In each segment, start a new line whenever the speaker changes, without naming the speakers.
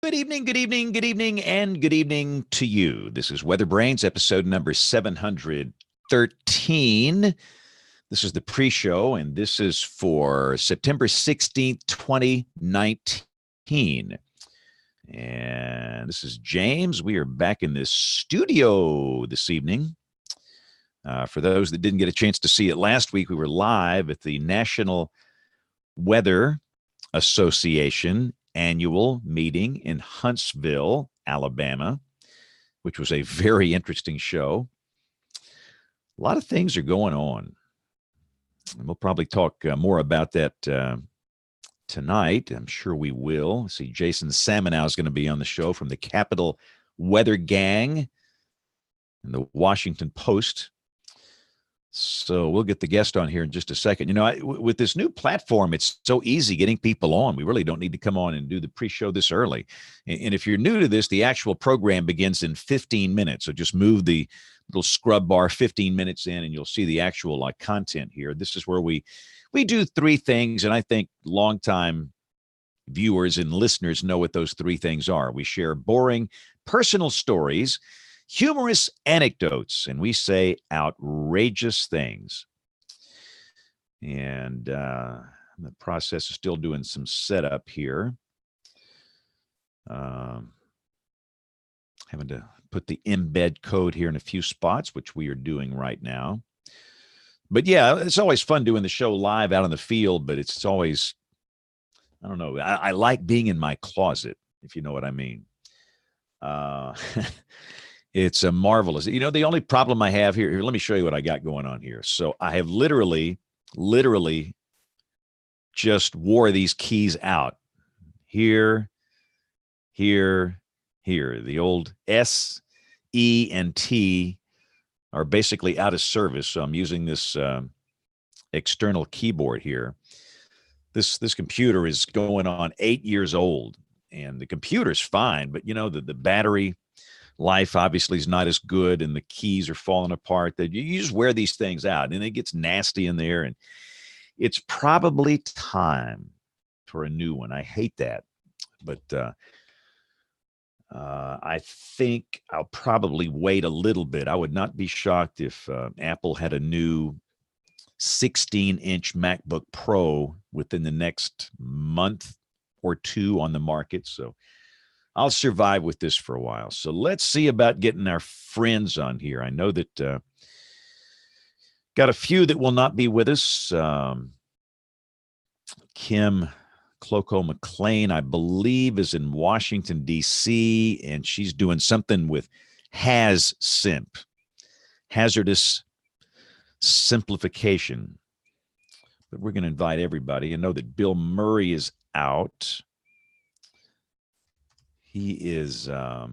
Good evening, good evening, good evening, and good evening to you. This is WeatherBrains, episode number 713. This is the pre-show, and this is for September 16th, 2019. And this is James. We are back in this studio this evening. For those that didn't get a chance to see it last week, we were live at the National Weather Association annual meeting in Huntsville, Alabama, which was a very interesting show. A lot of things are going on. And we'll probably talk more about that tonight. I'm sure we will. See, Jason Samenow is going to be on the show from the Capital Weather Gang and the Washington Post. So we'll get the guest on here in just a second. You know, with this new platform, it's so easy getting people on. We really don't need to come on and do the pre-show this early. And if you're new to this, the actual program begins in 15 minutes. So just move the little scrub bar 15 minutes in, and you'll see the actual content here. This is where we do three things, and I think longtime viewers and listeners know what those three things are. We share boring personal stories, humorous anecdotes, and we say outrageous things. And the process is still doing some setup here. Having to put the embed code here in a few spots, which we are doing right now. But yeah, it's always fun doing the show live out in the field, but it's always, I don't know, I like being in my closet, if you know what I mean. It's a marvelous. You know, the only problem I have here, let me show you what I got going on here. So I have literally just wore these keys out. Here. The old S, E, and T are basically out of service. So I'm using this external keyboard here. This computer is going on 8 years old, and the computer's fine, but you know, the battery life obviously is not as good, and the keys are falling apart. That you just wear these things out, and it gets nasty in there, and it's probably time for a new one. I hate that, but I think I'll probably wait a little bit. I would not be shocked if Apple had a new 16-inch MacBook Pro within the next month or two on the market. So I'll survive with this for a while. So let's see about getting our friends on here. I know that got a few that will not be with us. Kim Cloco McLean, I believe, is in Washington, D.C., and she's doing something with HAZSIMP, hazardous simplification. But we're going to invite everybody. I know that Bill Murray is out. He is, I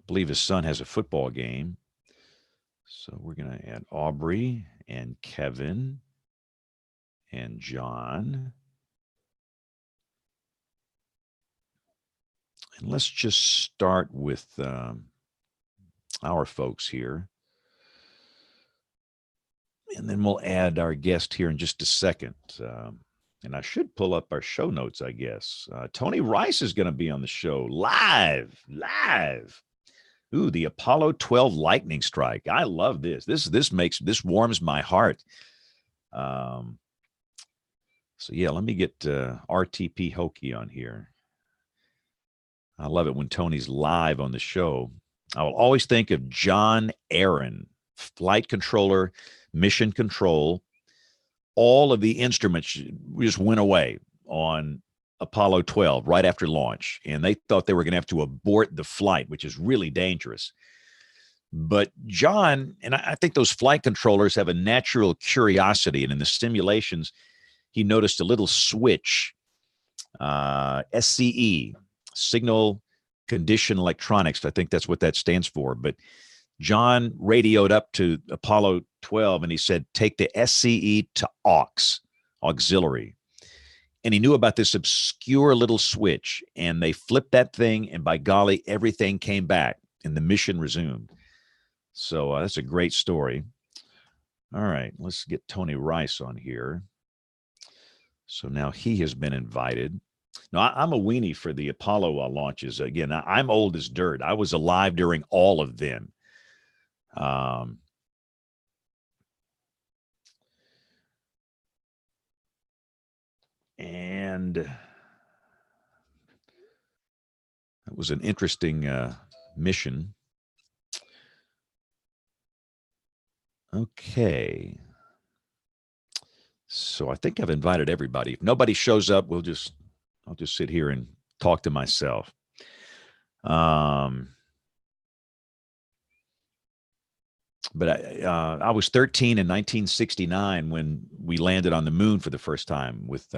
believe his son has a football game. So we're going to add Aubrey and Kevin and John. And let's just start with our folks here. And then we'll add our guest here in just a second. And I should pull up our show notes, I guess. Tony Rice is going to be on the show live. Ooh, the Apollo 12 lightning strike. I love this. This warms my heart. So yeah, let me get RTP Hokie on here. I love it when Tony's live on the show. I will always think of John Aaron, flight controller, mission control. All of the instruments just went away on Apollo 12 right after launch, and they thought they were going to have to abort the flight, which is really dangerous. But John, and I think those flight controllers have a natural curiosity, and in the simulations, he noticed a little switch, SCE, Signal Condition Electronics. I think that's what that stands for. But John radioed up to Apollo 12 and he said, take the SCE to aux, auxiliary. And he knew about this obscure little switch, and they flipped that thing, and by golly, everything came back and the mission resumed. So that's a great story. All right, let's get Tony Rice on here. So now he has been invited. No, I'm a weenie for the Apollo launches. Again, I'm old as dirt. I was alive during all of them. And it was an interesting mission. Okay. So I think I've invited everybody. If nobody shows up, I'll just sit here and talk to myself. But I was 13 in 1969 when we landed on the moon for the first time with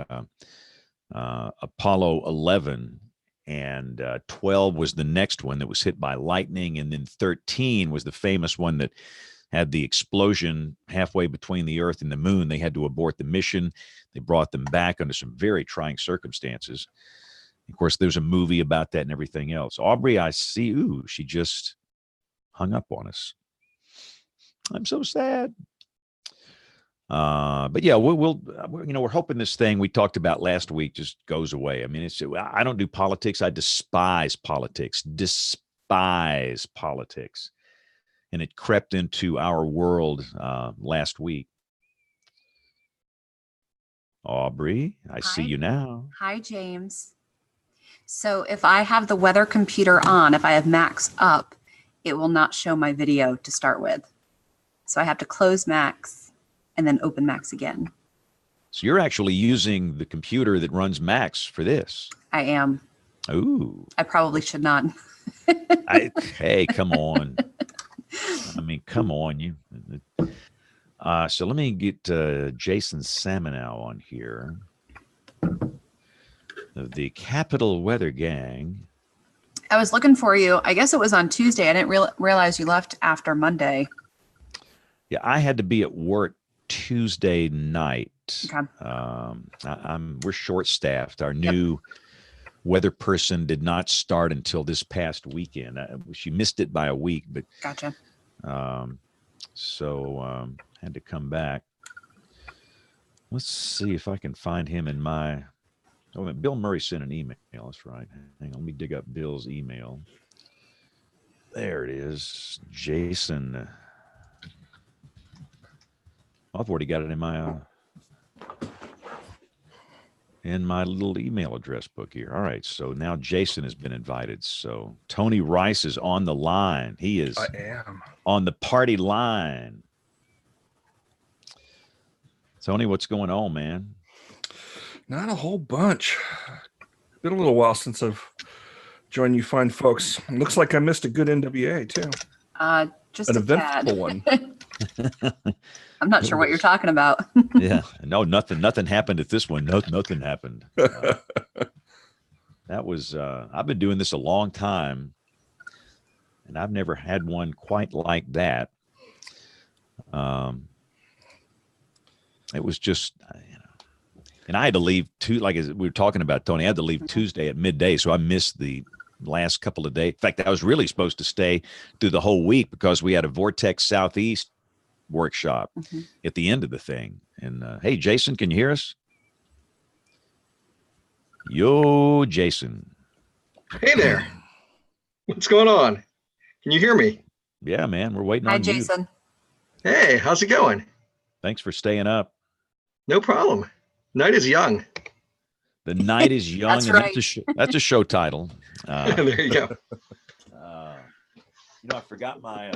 Apollo 11, and 12 was the next one that was hit by lightning, and then 13 was the famous one that had the explosion halfway between the Earth and the moon. They had to abort the mission. They brought them back under some very trying circumstances. Of course, there's a movie about that and everything else. Aubrey, I see. Ooh, she just hung up on us. I'm so sad. But yeah, we're hoping this thing we talked about last week just goes away. I mean, I don't do politics. I despise politics. And it crept into our world last week. Aubrey, I see you now.
Hi, James. So if I have the weather computer on, if I have Max up, it will not show my video to start with. So I have to close Max and then open Max again.
So you're actually using the computer that runs Max for this.
I am.
Ooh.
I probably should not.
Hey, come on. I mean, come on. So let me get Jason Samenow on here. The Capital Weather Gang.
I was looking for you. I guess it was on Tuesday. I didn't realize you left after Monday.
Yeah, I had to be at work Tuesday night.
Okay.
We're short-staffed. Our new weather person did not start until this past weekend. She missed it by a week, but
gotcha.
So had to come back. Let's see if I can find him in my. Oh, Bill Murray sent an email. That's right. Hang on, let me dig up Bill's email. There it is, Jason. I've already got it in my little email address book here. All right, so now Jason has been invited. So Tony Rice is on the line. He is on the party line. Tony, what's going on, man?
Not a whole bunch. Been a little while since I've joined you fine folks. Looks like I missed a good NWA too.
Just
an
a
eventful one.
I'm not sure what you're talking about.
Yeah, no, nothing happened at this one. Nothing happened. That was. I've been doing this a long time, and I've never had one quite like that. It was just, and I had to leave like as we were talking about, Tony, I had to leave Tuesday at midday, so I missed the last couple of days. In fact, I was really supposed to stay through the whole week because we had a Vortex Southeast workshop at the end of the thing. And hey, Jason, can you hear us? Yo, Jason.
Hey there. What's going on? Can you hear me?
Yeah, man, we're waiting
Hi,
on
Jason.
you.
Hey, how's it going?
Thanks for staying up.
No problem. Night is young.
The night is young.
That's
and
right.
That's a show title.
There you go.
I forgot my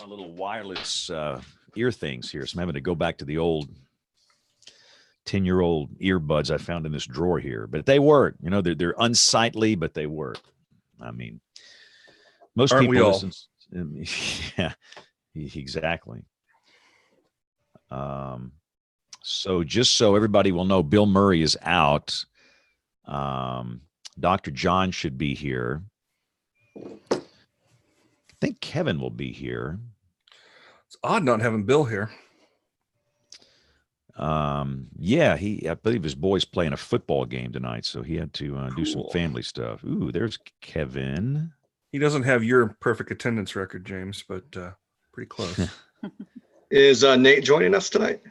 little wireless ear things here. So I'm having to go back to the old 10-year-old earbuds I found in this drawer here. But they work. They're unsightly, but they work. I mean, most
Aren't
people
we
listen. Yeah, exactly. So just so everybody will know, Bill Murray is out. Dr. John should be here. I think Kevin will be here.
It's odd not having Bill here.
Yeah, I believe his boy's playing a football game tonight, so he had to do some family stuff. Ooh, there's Kevin.
He doesn't have your perfect attendance record, James, but pretty close.
Is Nate joining us tonight?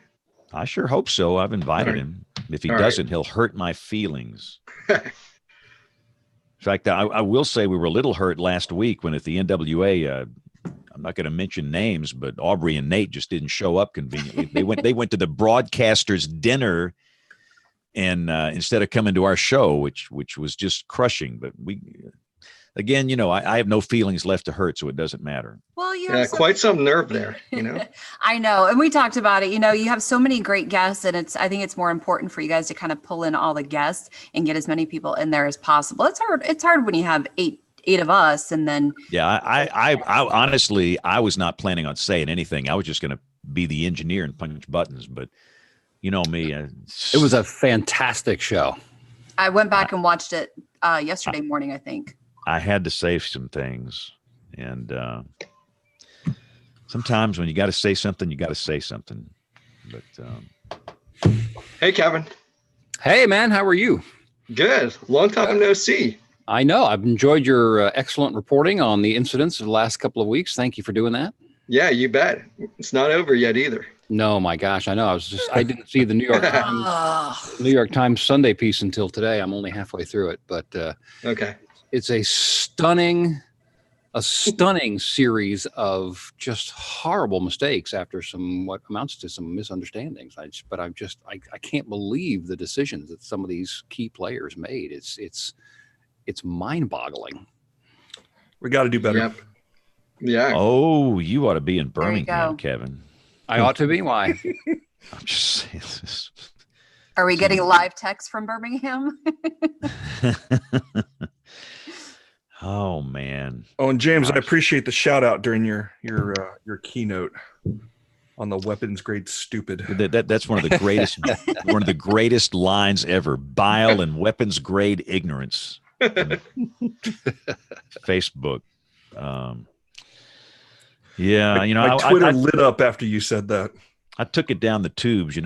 I sure hope so. I've invited him. If he
All
doesn't, he'll hurt my feelings. In fact, I will say we were a little hurt last week when at the NWA, I'm not going to mention names, but Aubrey and Nate just didn't show up conveniently. They went to the broadcasters' dinner, and instead of coming to our show, which was just crushing. But again, I have no feelings left to hurt, so it doesn't matter.
Well,
Yeah, quite some nerve there,
I know. And we talked about it. You have so many great guests, and I think it's more important for you guys to kind of pull in all the guests and get as many people in there as possible. It's hard when you have eight of us, and then.
Yeah, I honestly, I was not planning on saying anything. I was just going to be the engineer and punch buttons, but you know me.
It was a fantastic show.
I went back and watched it yesterday morning, I think.
I had to say some things, and sometimes when you got to say something, you got to say something. But
Hey, Kevin.
Hey, man, how are you?
Good. Long time no see.
I know. I've enjoyed your excellent reporting on the incidents of the last couple of weeks. Thank you for doing that.
Yeah, you bet. It's not over yet either.
No, my gosh, I know. I didn't see the New York Times Sunday piece until today. I'm only halfway through it, but
okay.
It's a stunning series of just horrible mistakes after what amounts to some misunderstandings. I can't believe the decisions that some of these key players made. It's mind-boggling.
We got to do better.
Yep. Yeah.
Oh, you ought to be in Birmingham, Kevin.
I ought to be. Why?
I'm just saying this.
Are we getting live text from Birmingham?
Oh man.
Oh, and James, I appreciate the shout out during your keynote on the weapons grade stupid.
That's one of the greatest lines ever. Bile and weapons grade ignorance. Facebook. Yeah,
my Twitter lit up after you said that.
I took it down the tubes.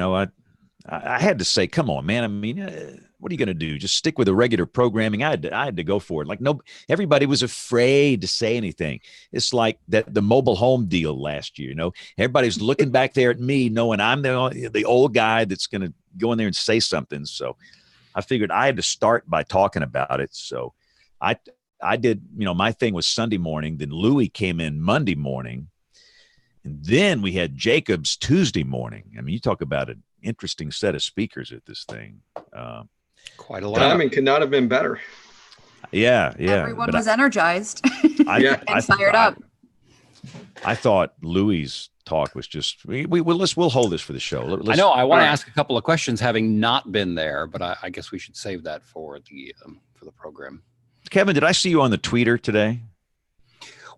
I had to say, come on, man. I mean, what are you going to do? Just stick with the regular programming? I had to go for it. Like, no, everybody was afraid to say anything. It's like the mobile home deal last year. Everybody's looking back there at me, knowing I'm the old guy that's going to go in there and say something. So I figured I had to start by talking about it. So I did. My thing was Sunday morning. Then Louis came in Monday morning, and then we had Jacobs Tuesday morning. I mean, you talk about an interesting set of speakers at this thing.
Quite a lot.
Timing could not have been better.
Yeah.
Everyone was energized
and
fired up.
I thought Louis' talk was just. We'll hold this for the show.
I know. I want to ask a couple of questions, having not been there, but I guess we should save that for the program.
Kevin, did I see you on the tweeter today?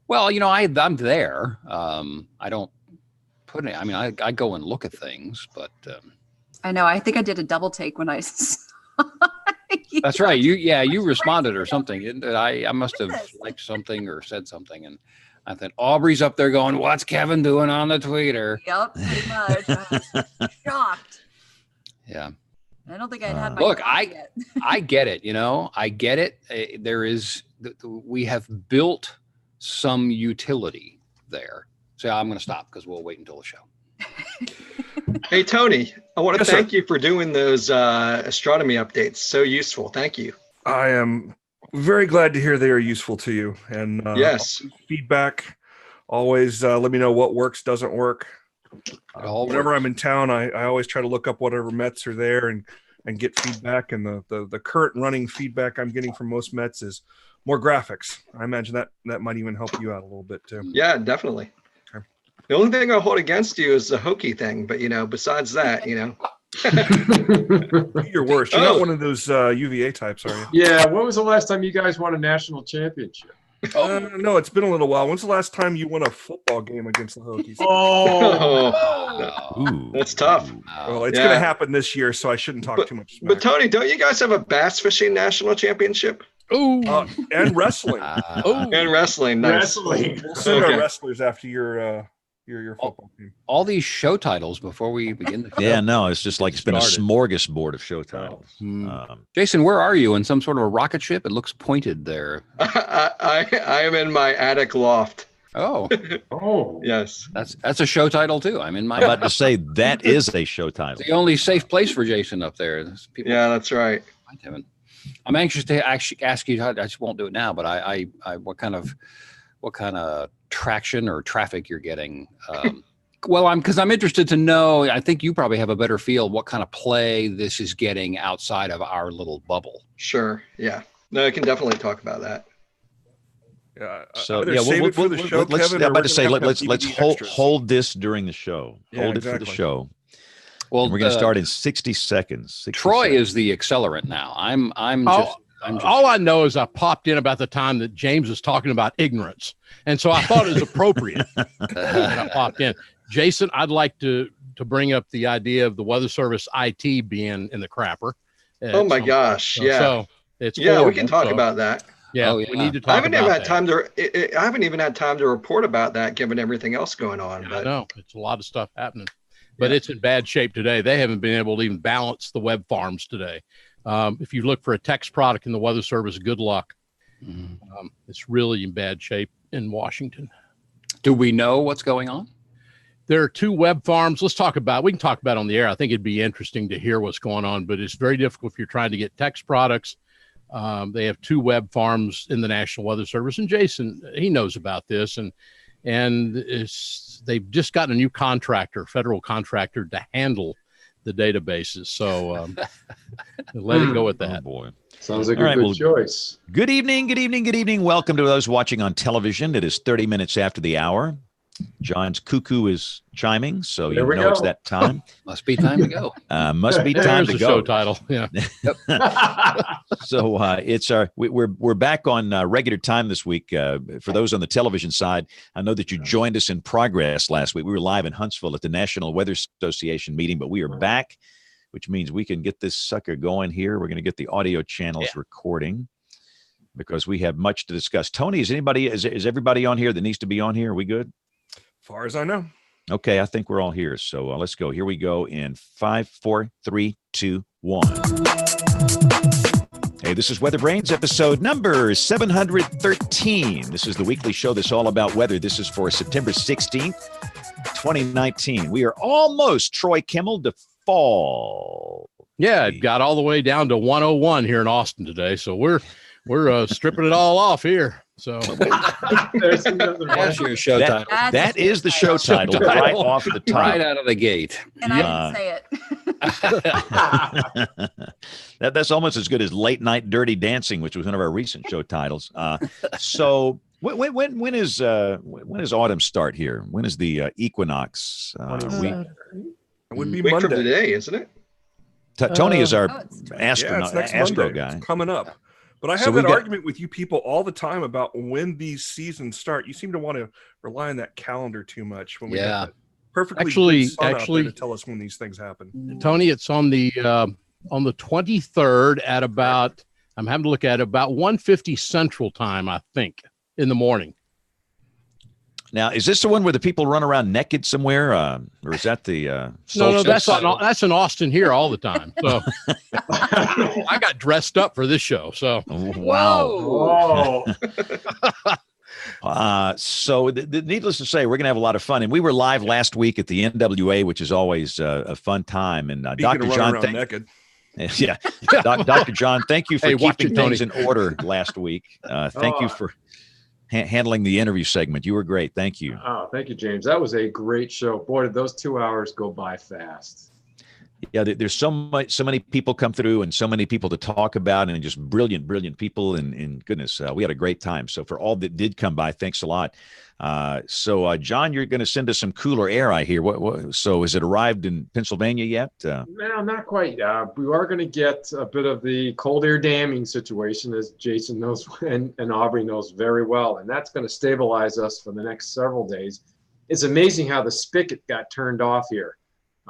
Well, I'm there. I don't put it. I mean, I go and look at things, but
I know. I think I did a double take when I saw.
That's right. You responded or something. I must have liked something or said something, and I thought Aubrey's up there going, "What's Kevin doing on the tweeter?"
Yep, pretty much. I was shocked.
Yeah.
I don't think I'd had my
look.
yet.
I get it. I get it. We have built some utility there. So I'm going to stop because we'll wait until the show.
Hey, Tony, I want to
Yes,
thank
sir.
you for doing those astronomy updates. So useful. Thank you.
I am very glad to hear they are useful to you. And
Yes.
feedback. Always let me know what works, doesn't work. Whenever I'm in town, I always try to look up whatever Mets are there and get feedback. And the current running feedback I'm getting from most Mets is more graphics. I imagine that might even help you out a little bit too.
Yeah, definitely.
Okay.
The only thing I hold against you is the hokey thing. But, besides that,
You're worse. You're not one of those UVA types, are you?
Yeah. When was the last time you guys won a national championship?
No, it's been a little while. When's the last time you won a football game against the Hokies?
Ooh,
That's tough.
Well, it's going to happen this year, so I shouldn't talk too much smack.
But Tony, don't you guys have a bass fishing national championship?
And wrestling.
And wrestling. Nice.
Wrestling.
We'll send
Okay.
our wrestlers after your football team.
All these show titles before we begin the show.
Yeah, no, it's just like it's been a
Started.
smorgasbord of show titles.
Jason, where are you? In some sort of a rocket ship? It looks pointed there.
I am in my attic loft.
Oh,
Oh,
Yes.
that's a show title too. I'm in my.
I'm about to say that is a show title.
The only safe place for Jason up there. People,
Yeah, that's right.
I'm anxious to actually ask you. I just won't do it now, but what kind of traction or traffic you're getting? Well, because I'm interested to know. I think you probably have a better feel what kind of play this is getting outside of our little bubble.
Sure. Yeah. No, I can definitely talk about that.
Yeah.
So
Either
yeah,
save it for the show,
let's.
Kevin,
I'm
or
about
we're
to say
gonna have to have
let's
DVD extras.
hold this during the show.
Yeah,
Hold it for the
exactly.
show.
Well,
And we're going to start in 60 seconds. 60
Troy
seconds.
is the accelerant now. I'm just.
All I know is I popped in about the time that James was talking about ignorance. And so I thought it was appropriate that I popped in. Jason, I'd like to bring up the idea of the Weather Service IT being in the crapper.
Oh my gosh. Yeah.
So it's
We
horrible.
can talk about that.
Yeah,
Oh, yeah.
we need to
I
talk
haven't even
about
had
that.
time to. I haven't even had time to report about that, given everything else going on.
I
But
know it's a lot of stuff happening, but
Yeah.
it's in bad shape today. They haven't been able to even balance the web farms today. If you look for a text product in the Weather Service, good luck. It's really in bad shape in Washington.
Do we know what's going on?
There are 2 web farms. We can talk about it on the air. I think it'd be interesting to hear what's going on, but it's very difficult if you're trying to get text products. They have 2 web farms in the National Weather Service, and Jason, he knows about this, and they've just gotten a new federal contractor to handle the databases. So let it go at that.
Oh boy.
sounds like
All
a
right,
good
well,
choice.
Good evening, good evening, good evening. Welcome to those watching on television. It is 30 minutes after the hour. John's cuckoo is chiming, so
There
you
we
know it's
go.
that time.
Must be time to go.
Must be time
There's
to
the
go.
show title. Yeah.
So it's we're back on regular time this week. For those on the television side, I know that you joined us in progress last week. We were live in Huntsville at the National Weather Association meeting, but we are back, which means we can get this sucker going here. We're going to get the audio channels recording because we have much to discuss. Tony, is everybody on here that needs to be on here? Are we good?
Far as I know.
Okay, I think we're all here. So let's go. Here we go in 5, 4, 3, 2, 1. Hey, this is WeatherBrains, episode number 713. This is the weekly show that's all about weather. This is for September 16th, 2019. We are almost, Troy Kimmel, to fall.
Yeah, it got all the way down to 101 here in Austin today. So we're stripping it all off here. So
There's another one.
That's your show title.
That is the show title right off the top.
Right out of the gate.
And I didn't say it.
That's almost as good as Late Night Dirty Dancing, which was one of our recent show titles. So when is autumn start here? When is the equinox?
It would be
week from
Monday.
today, isn't it?
Tony is our
it's
astronaut,
it's next
astro
Monday.
guy.
It's coming up. But I
So
have
we've
that
got-
argument with you people all the time about when these seasons start. You seem to want to rely on that calendar too much. When we
Yeah.
got that perfectly
Actually-
good sun out there
actually-
to tell us when these things happen.
Tony, it's on the 23rd at about, I'm having to look at it, about 1:50 Central Time, I think, in the morning.
Now, is this the one where the people run around naked somewhere, or is that the
No,
solstice?
that's in Austin here all the time. So I got dressed up for this show. So
Wow.
Oh,
So needless to say, we're going to have a lot of fun. And we were live last week at the NWA, which is always a fun time. And
Speaking
Dr.
of
John,
running around naked.
yeah, Dr. John, thank you for
Hey, watch
keeping
it, Tony.
things in order last week. Thank you for handling the interview segment. You were great. Thank you.
oh, thank you, James. That was a great show. Boy, did those 2 hours go by fast.
Yeah, there's so many people come through and so many people to talk about, and just brilliant people. And goodness, we had a great time. So for all that did come by, thanks a lot. So John, you're going to send us some cooler air, I hear. So has it arrived in Pennsylvania yet?
No, not quite. We are going to get a bit of the cold air damming situation, as Jason knows and Aubrey knows very well, and that's going to stabilize us for the next several days. It's amazing how the spigot got turned off here.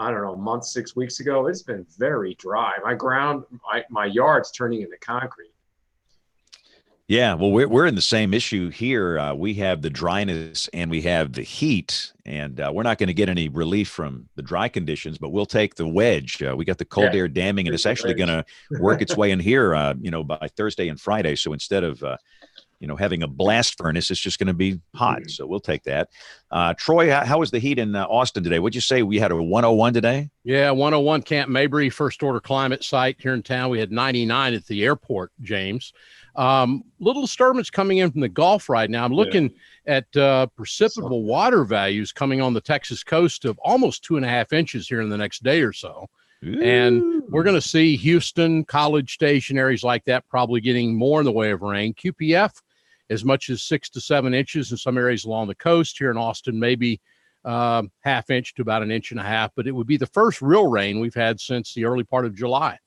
I don't know, a month, 6 weeks ago. It's been very dry. My yard's turning into concrete.
Yeah, well, we're in the same issue here. We have the dryness and we have the heat, and we're not going to get any relief from the dry conditions, but we'll take the wedge. We got the cold air damming, and it's actually going to work its way in here, by Thursday and Friday. So instead of having a blast furnace. It's just going to be hot. So we'll take that. Troy, how was the heat in Austin today? What'd you say? We had a 101 today?
Yeah, 101 Camp Mabry, first order climate site here in town. We had 99 at the airport, James. Little disturbance coming in from the Gulf right now. I'm looking at precipitable water values coming on the Texas coast of almost 2.5 inches here in the next day or so.
Ooh.
And we're going to see Houston, College Station, areas like that probably getting more in the way of rain. QPF, as much as 6 to 7 inches in some areas along the coast. Here in Austin, maybe half inch to about 1.5 inches, but it would be the first real rain we've had since the early part of July.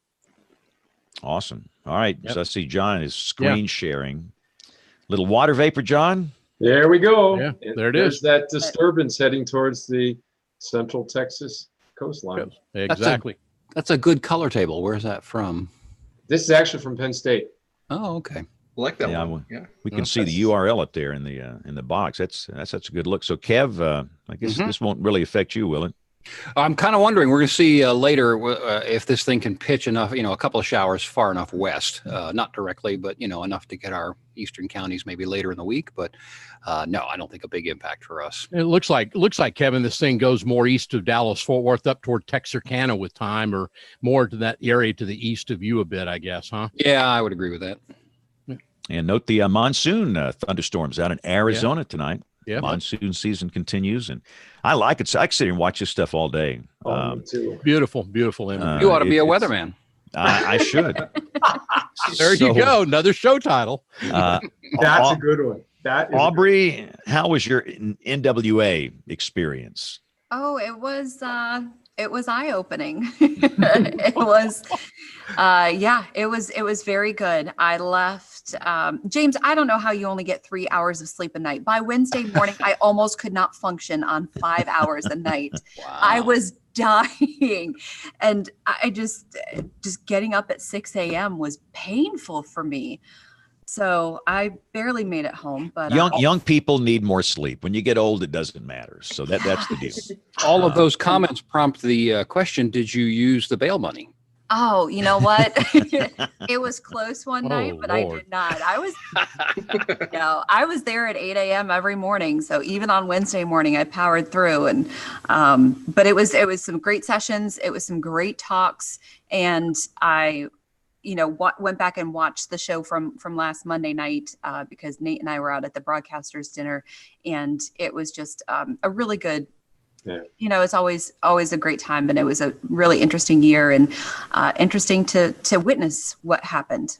Awesome. All right.
Yep.
So I see John is screen sharing. Little water vapor, John.
There we go.
Yeah, there it
There's
is.
that disturbance heading towards the central Texas coastline.
Exactly.
That's a good color table. Where's that from?
This is actually from Penn State.
Oh, okay.
I like that
Yeah,
one. Yeah.
We can see the URL up there in the box. That's such a good look. So Kev, I guess this won't really affect you, will it?
I'm kind of wondering, we're going to see later if this thing can pitch enough, a couple of showers far enough west, not directly, but, enough to get our eastern counties maybe later in the week. But no, I don't think a big impact for us.
It looks like, Kevin, this thing goes more east of Dallas, Fort Worth, up toward Texarkana with time, or more to that area to the east of you a bit, I guess, huh?
Yeah, I would agree with that.
And note the monsoon thunderstorms out in Arizona tonight.
Yeah.
Monsoon season continues, and I like it. So I can sit here and watch this stuff all day.
Me too.
Beautiful image.
You ought to be a weatherman.
I should.
There you go. Another show title.
That's a good one. That is
Aubrey, how was your NWA experience?
Oh, it was eye-opening. It was it was very good. I left James, I don't know how you only get 3 hours of sleep a night. By Wednesday morning, I almost could not function on 5 hours a night.
Wow.
I was dying. And I just getting up at 6 a.m. was painful for me. So I barely made it home, but
young people need more sleep. When you get old, it doesn't matter. So that's the deal.
All of those comments prompt the question, did you use the bail money?
Oh, you know what? It was close one night, but
Lord.
I did not. I was there at 8 a.m. every morning. So even on Wednesday morning, I powered through. And but it was some great sessions. It was some great talks, and I went back and watched the show from last Monday night because Nate and I were out at the broadcasters dinner, and it was just a really good. Yeah. It's always a great time, and it was a really interesting year, and interesting to witness what happened.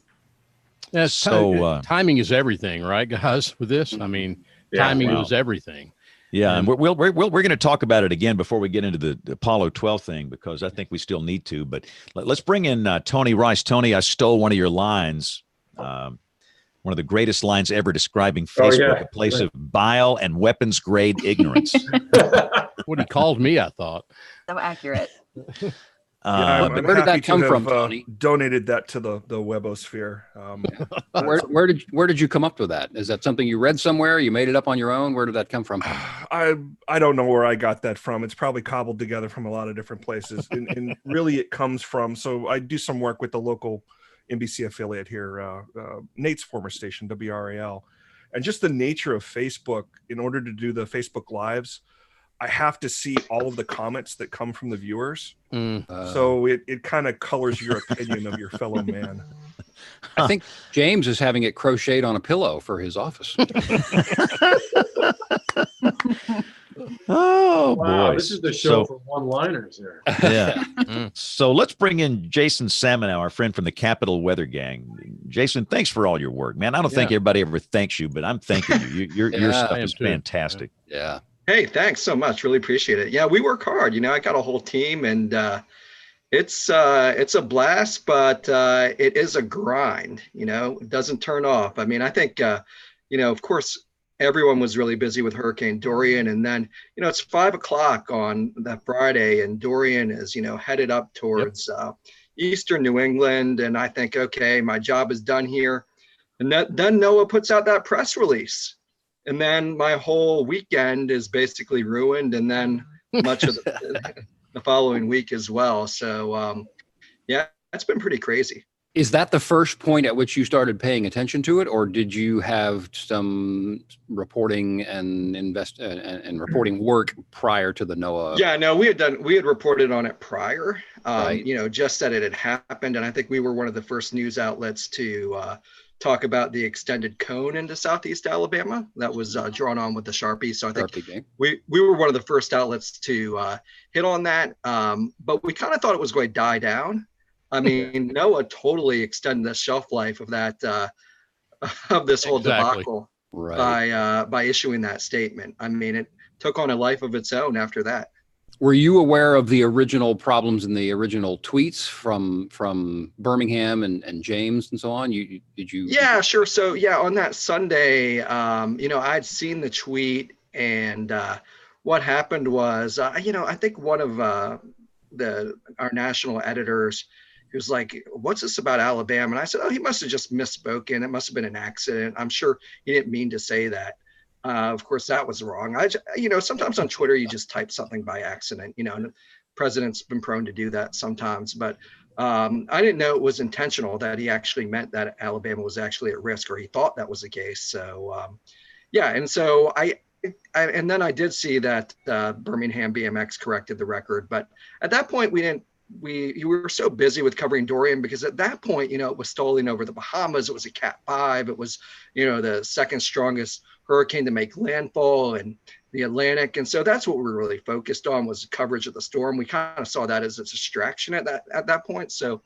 Yeah,
so
timing is everything, right, guys? With this, I mean, timing is everything.
Yeah, and we're going to talk about it again before we get into the Apollo 12 thing, because I think we still need to. But let's bring in Tony Rice. Tony, I stole one of your lines. One of the greatest lines ever describing Facebook, a place of bile and weapons grade ignorance.
What he called me, I thought.
So accurate.
I'm
where did that
happy
come
to
from,
have,
Tony?
Donated that to the Webosphere.
Where did you come up with that? Is that something you read somewhere? You made it up on your own? Where did that come from?
I don't know where I got that from. It's probably cobbled together from a lot of different places, and really it comes from. So I do some work with the local NBC affiliate here, Nate's former station, WRAL, and just the nature of Facebook. In order to do the Facebook Lives, I have to see all of the comments that come from the viewers. So it kind of colors your opinion of your fellow man.
I think James is having it crocheted on a pillow for his office.
Oh,
wow,
boy.
this is the show for one-liners here.
Yeah. So let's bring in Jason Samenow, our friend from the Capital Weather Gang. Jason, thanks for all your work, man. I don't think everybody ever thanks you, but I'm thanking you. Your stuff is fantastic.
Yeah.
Hey, thanks so much. Really appreciate it. Yeah, we work hard. I got a whole team, and it's a blast, but it is a grind. It doesn't turn off. I mean, I think of course, everyone was really busy with Hurricane Dorian, and then it's 5 o'clock on that Friday, and Dorian is headed up towards eastern New England, and I think, okay, my job is done here, and then NOAA puts out that press release. And then my whole weekend is basically ruined, and then much of the following week as well. So, yeah, that's been pretty crazy.
Is that the first point at which you started paying attention to it, or did you have some reporting and reporting work prior to the NOAA?
Yeah, no, we had reported on it prior,
Right.
just that it had happened. And I think we were one of the first news outlets to talk about the extended cone into Southeast Alabama that was drawn on with the Sharpie. So I think we were one of the first outlets to hit on that. But we kind of thought it was going to die down. I mean, NOAA totally extended the shelf life of that of this whole debacle by issuing that statement. I mean, it took on a life of its own after that.
Were you aware of the original problems in the original tweets from Birmingham and James and so on? Did you?
Yeah, sure. So yeah, on that Sunday, I'd seen the tweet, and what happened was, I think one of our national editors, he was like, "What's this about Alabama?" And I said, "Oh, he must have just misspoken. It must have been an accident. I'm sure he didn't mean to say that." Of course, that was wrong. Sometimes on Twitter, you just type something by accident, and the president's been prone to do that sometimes. But I didn't know it was intentional, that he actually meant that Alabama was actually at risk, or he thought that was the case. So, yeah. And so and then I did see that Birmingham BMX corrected the record. But at that point, we were so busy with covering Dorian, because at that point, it was stolen over the Bahamas. It was a Cat 5. It was, the second strongest hurricane to make landfall in the Atlantic. And so that's what we were really focused on, was coverage of the storm. We kind of saw that as a distraction at that point. So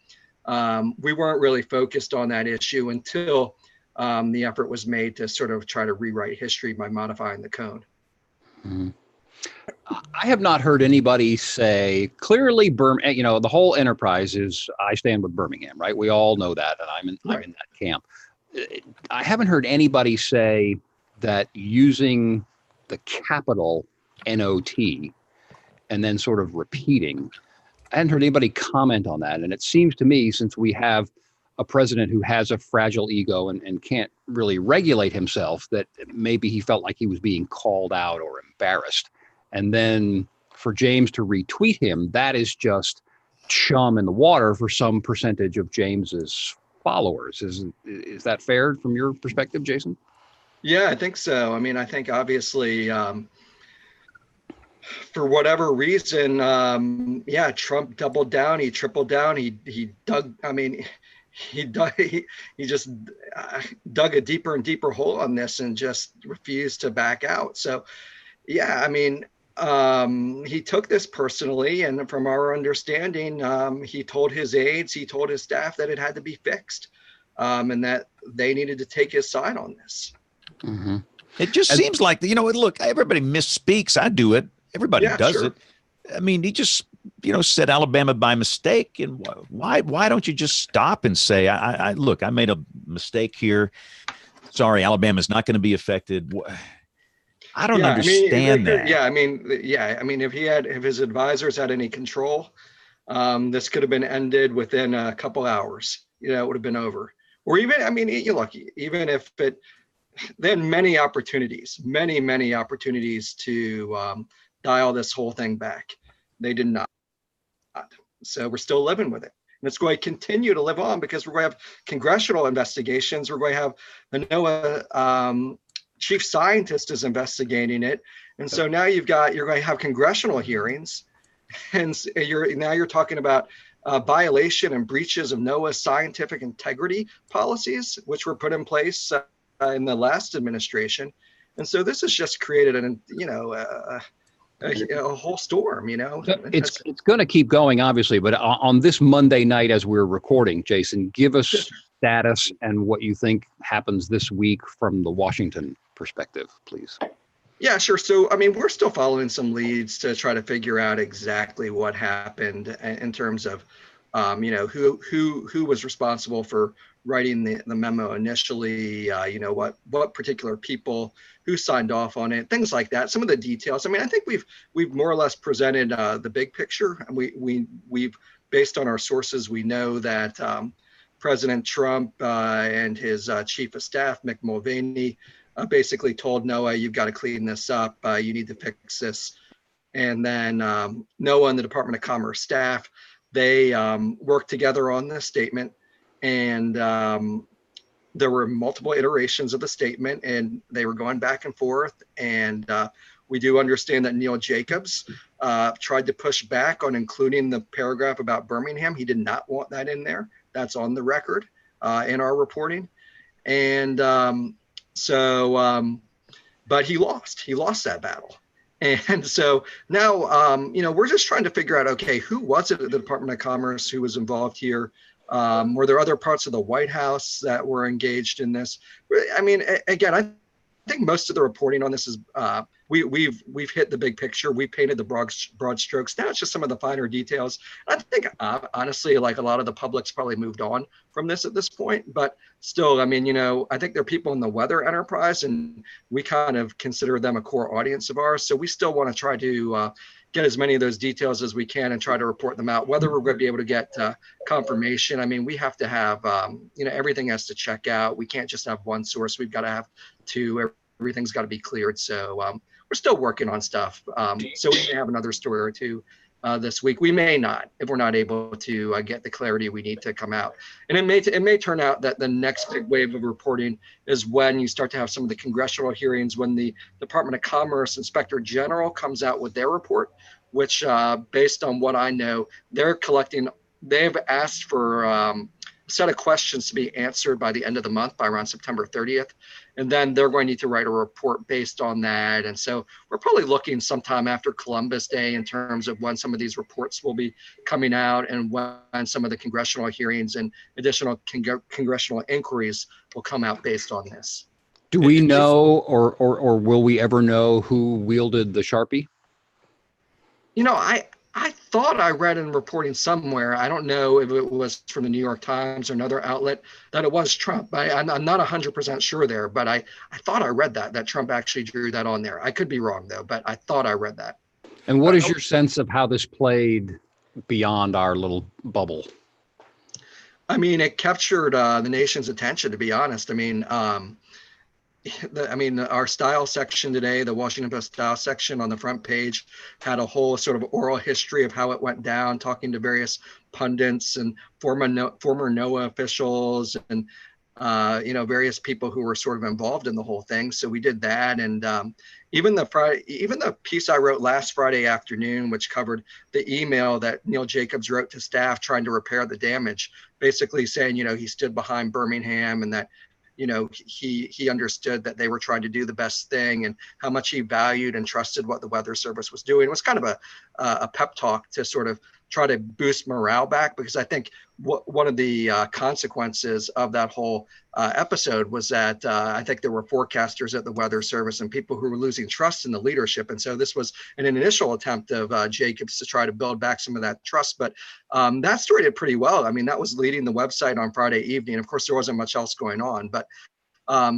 we weren't really focused on that issue until the effort was made to sort of try to rewrite history by modifying the cone.
Mm-hmm. I have not heard anybody say clearly the whole enterprise is, I stand with Birmingham, right? We all know that, and I'm in that camp. I haven't heard anybody say that using the capital NOT and then sort of repeating. I hadn't heard anybody comment on that. And it seems to me, since we have a president who has a fragile ego and can't really regulate himself, that maybe he felt like he was being called out or embarrassed. And then for James to retweet him, that is just chum in the water for some percentage of James's followers. Is that fair from your perspective, Jason?
Yeah, I think so. I mean, I think obviously, for whatever reason, Trump doubled down. He tripled down. He dug. I mean, he just dug a deeper and deeper hole on this and just refused to back out. So, yeah, I mean, he took this personally, and from our understanding, he told his aides, he told his staff that it had to be fixed, and that they needed to take his side on this.
Mm-hmm. It just seems like, look, everybody misspeaks. I do it. Everybody does it. I mean, he just, said Alabama by mistake. And why don't you just stop and say, look, I made a mistake here. Sorry, Alabama's not going to be affected. I don't understand that.
Yeah. I mean, if his advisors had any control, this could have been ended within a couple hours. It would have been over. Or even, I mean, you're lucky, even if they had many opportunities to dial this whole thing back. They did not. So we're still living with it. And it's going to continue to live on, because we're going to have congressional investigations. We're going to have the NOAA chief scientist is investigating it. And so now you're going to have congressional hearings. And you're talking about violation and breaches of NOAA's scientific integrity policies, which were put in place in the last administration. And so this has just created a whole storm,
It's going to keep going, obviously, but on this Monday night, as we're recording, Jason, give us status and what you think happens this week from the Washington perspective, please.
Yeah, sure. So, I mean, we're still following some leads to try to figure out exactly what happened in terms of, who was responsible for writing the memo initially, what particular people, who signed off on it, things like that. Some of the details. I mean, I think we've more or less presented the big picture, and we've based on our sources, we know that President Trump and his chief of staff, Mick Mulvaney, basically told NOAA, you've got to clean this up. You need to fix this. And then NOAA and the Department of Commerce staff, they worked together on this statement. And there were multiple iterations of the statement, and they were going back and forth. And we do understand that Neil Jacobs tried to push back on including the paragraph about Birmingham. He did not want that in there. That's on the record in our reporting. And but he lost that battle. And so now, we're just trying to figure out, okay, who was it at the Department of Commerce who was involved here? Were there other parts of the White House that were engaged in this? I mean, again, I think most of the reporting on this is we've hit the big picture. We painted the broad strokes. Now it's just some of the finer details. I think honestly, like a lot of the public's probably moved on from this at this point, but still, I mean, I think there are people in the weather enterprise, and we kind of consider them a core audience of ours. So we still want to try to get as many of those details as we can and try to report them out. Whether we're going to be able to get confirmation, I mean, we have to have, everything has to check out. We can't just have one source. We've got to have two. Everything's got to be cleared. So we're still working on stuff. So we may have another story or two this week. We may not, if we're not able to get the clarity we need to come out. And it may turn out that the next big wave of reporting is when you start to have some of the congressional hearings, when the Department of Commerce Inspector General comes out with their report, which based on what I know, they've asked for a set of questions to be answered by the end of the month, by around September 30th. And then they're going to need to write a report based on that. And so we're probably looking sometime after Columbus Day in terms of when some of these reports will be coming out and when some of the congressional hearings and additional congressional inquiries will come out based on this.
Do we know, or will we ever know, who wielded the Sharpie?
I thought I read in reporting somewhere, I don't know if it was from the New York Times or another outlet, that it was Trump. I'm not 100% sure there, but I thought I read that Trump actually drew that on there. I could be wrong, though, but I thought I read that.
And what is your sense of how this played beyond our little bubble?
I mean, it captured the nation's attention, to be honest. I mean, our style section today, the Washington Post style section on the front page, had a whole sort of oral history of how it went down, talking to various pundits and former NOAA officials and various people who were sort of involved in the whole thing. So we did that, and even the piece I wrote last Friday afternoon, which covered the email that Neil Jacobs wrote to staff trying to repair the damage, basically saying he stood behind Birmingham and that he understood that they were trying to do the best thing and how much he valued and trusted what the Weather Service was doing. It was kind of a pep talk to sort of try to boost morale back, because I think one of the consequences of that whole episode was that I think there were forecasters at the Weather Service and people who were losing trust in the leadership. And so this was an initial attempt of Jacobs to try to build back some of that trust. But that story did pretty well. I mean, that was leading the website on Friday evening. Of course, there wasn't much else going on. But I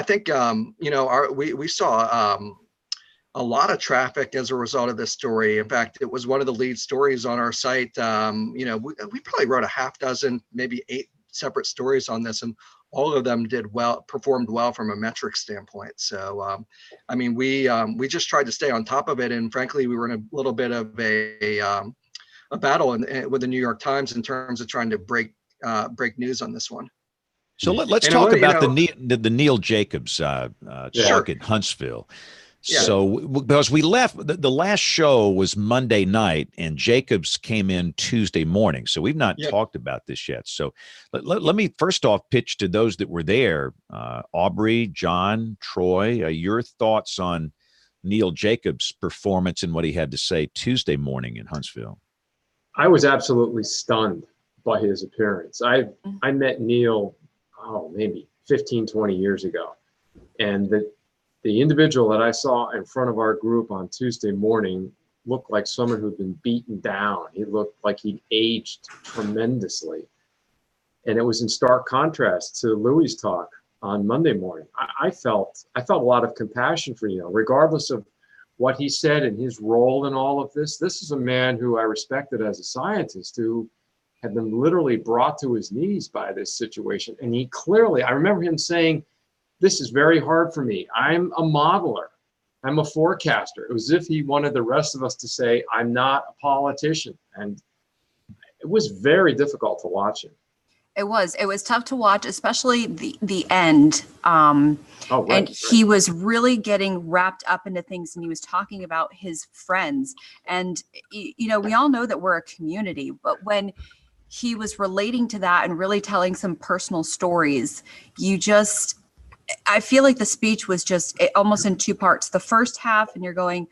think, we saw a lot of traffic as a result of this story. In fact, it was one of the lead stories on our site. We probably wrote a half dozen, maybe 8 separate stories on this, and all of them performed well from a metric standpoint. So, we just tried to stay on top of it. And frankly, we were in a little bit of a battle with the New York Times in terms of trying to break news on this one.
So let's talk about the Neil Jacobs shark at Huntsville.
Yeah.
So because we left, the last show was Monday night and Jacobs came in Tuesday morning. So we've not talked about this yet. So let me first off pitch to those that were there, Aubrey, John, Troy, your thoughts on Neil Jacobs' performance and what he had to say Tuesday morning in Huntsville.
I was absolutely stunned by his appearance. I met Neil, maybe 15, 20 years ago. And the individual that I saw in front of our group on Tuesday morning looked like someone who'd been beaten down. He looked like he'd aged tremendously. And it was in stark contrast to Louis' talk on Monday morning. I felt a lot of compassion for Neil, regardless of what he said and his role in all of this. This is a man who I respected as a scientist, who had been literally brought to his knees by this situation. And he clearly, I remember him saying, "This is very hard for me. I'm a modeler. I'm a forecaster." It was as if he wanted the rest of us to say, "I'm not a politician." And it was very difficult to watch him.
It was tough to watch, especially the end.
Oh, right,
And he was really getting wrapped up into things, and he was talking about his friends. And, you know, we all know that we're a community, but when he was relating to that and really telling some personal stories, I feel like the speech was just almost in two parts. The first half, and you're going,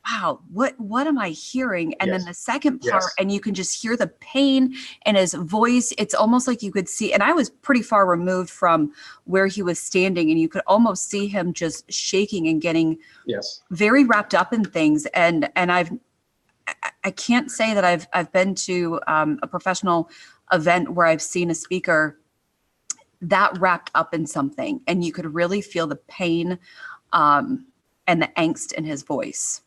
wow, what am I hearing? And then the second part, and you can just hear the pain in his voice. It's almost like you could see, and I was pretty far removed from where he was standing, and you could almost see him just shaking and getting very wrapped up in things. And I can't say that I've been to a professional event where I've seen a speaker that wrapped up in something, and you could really feel the pain and the angst in his voice.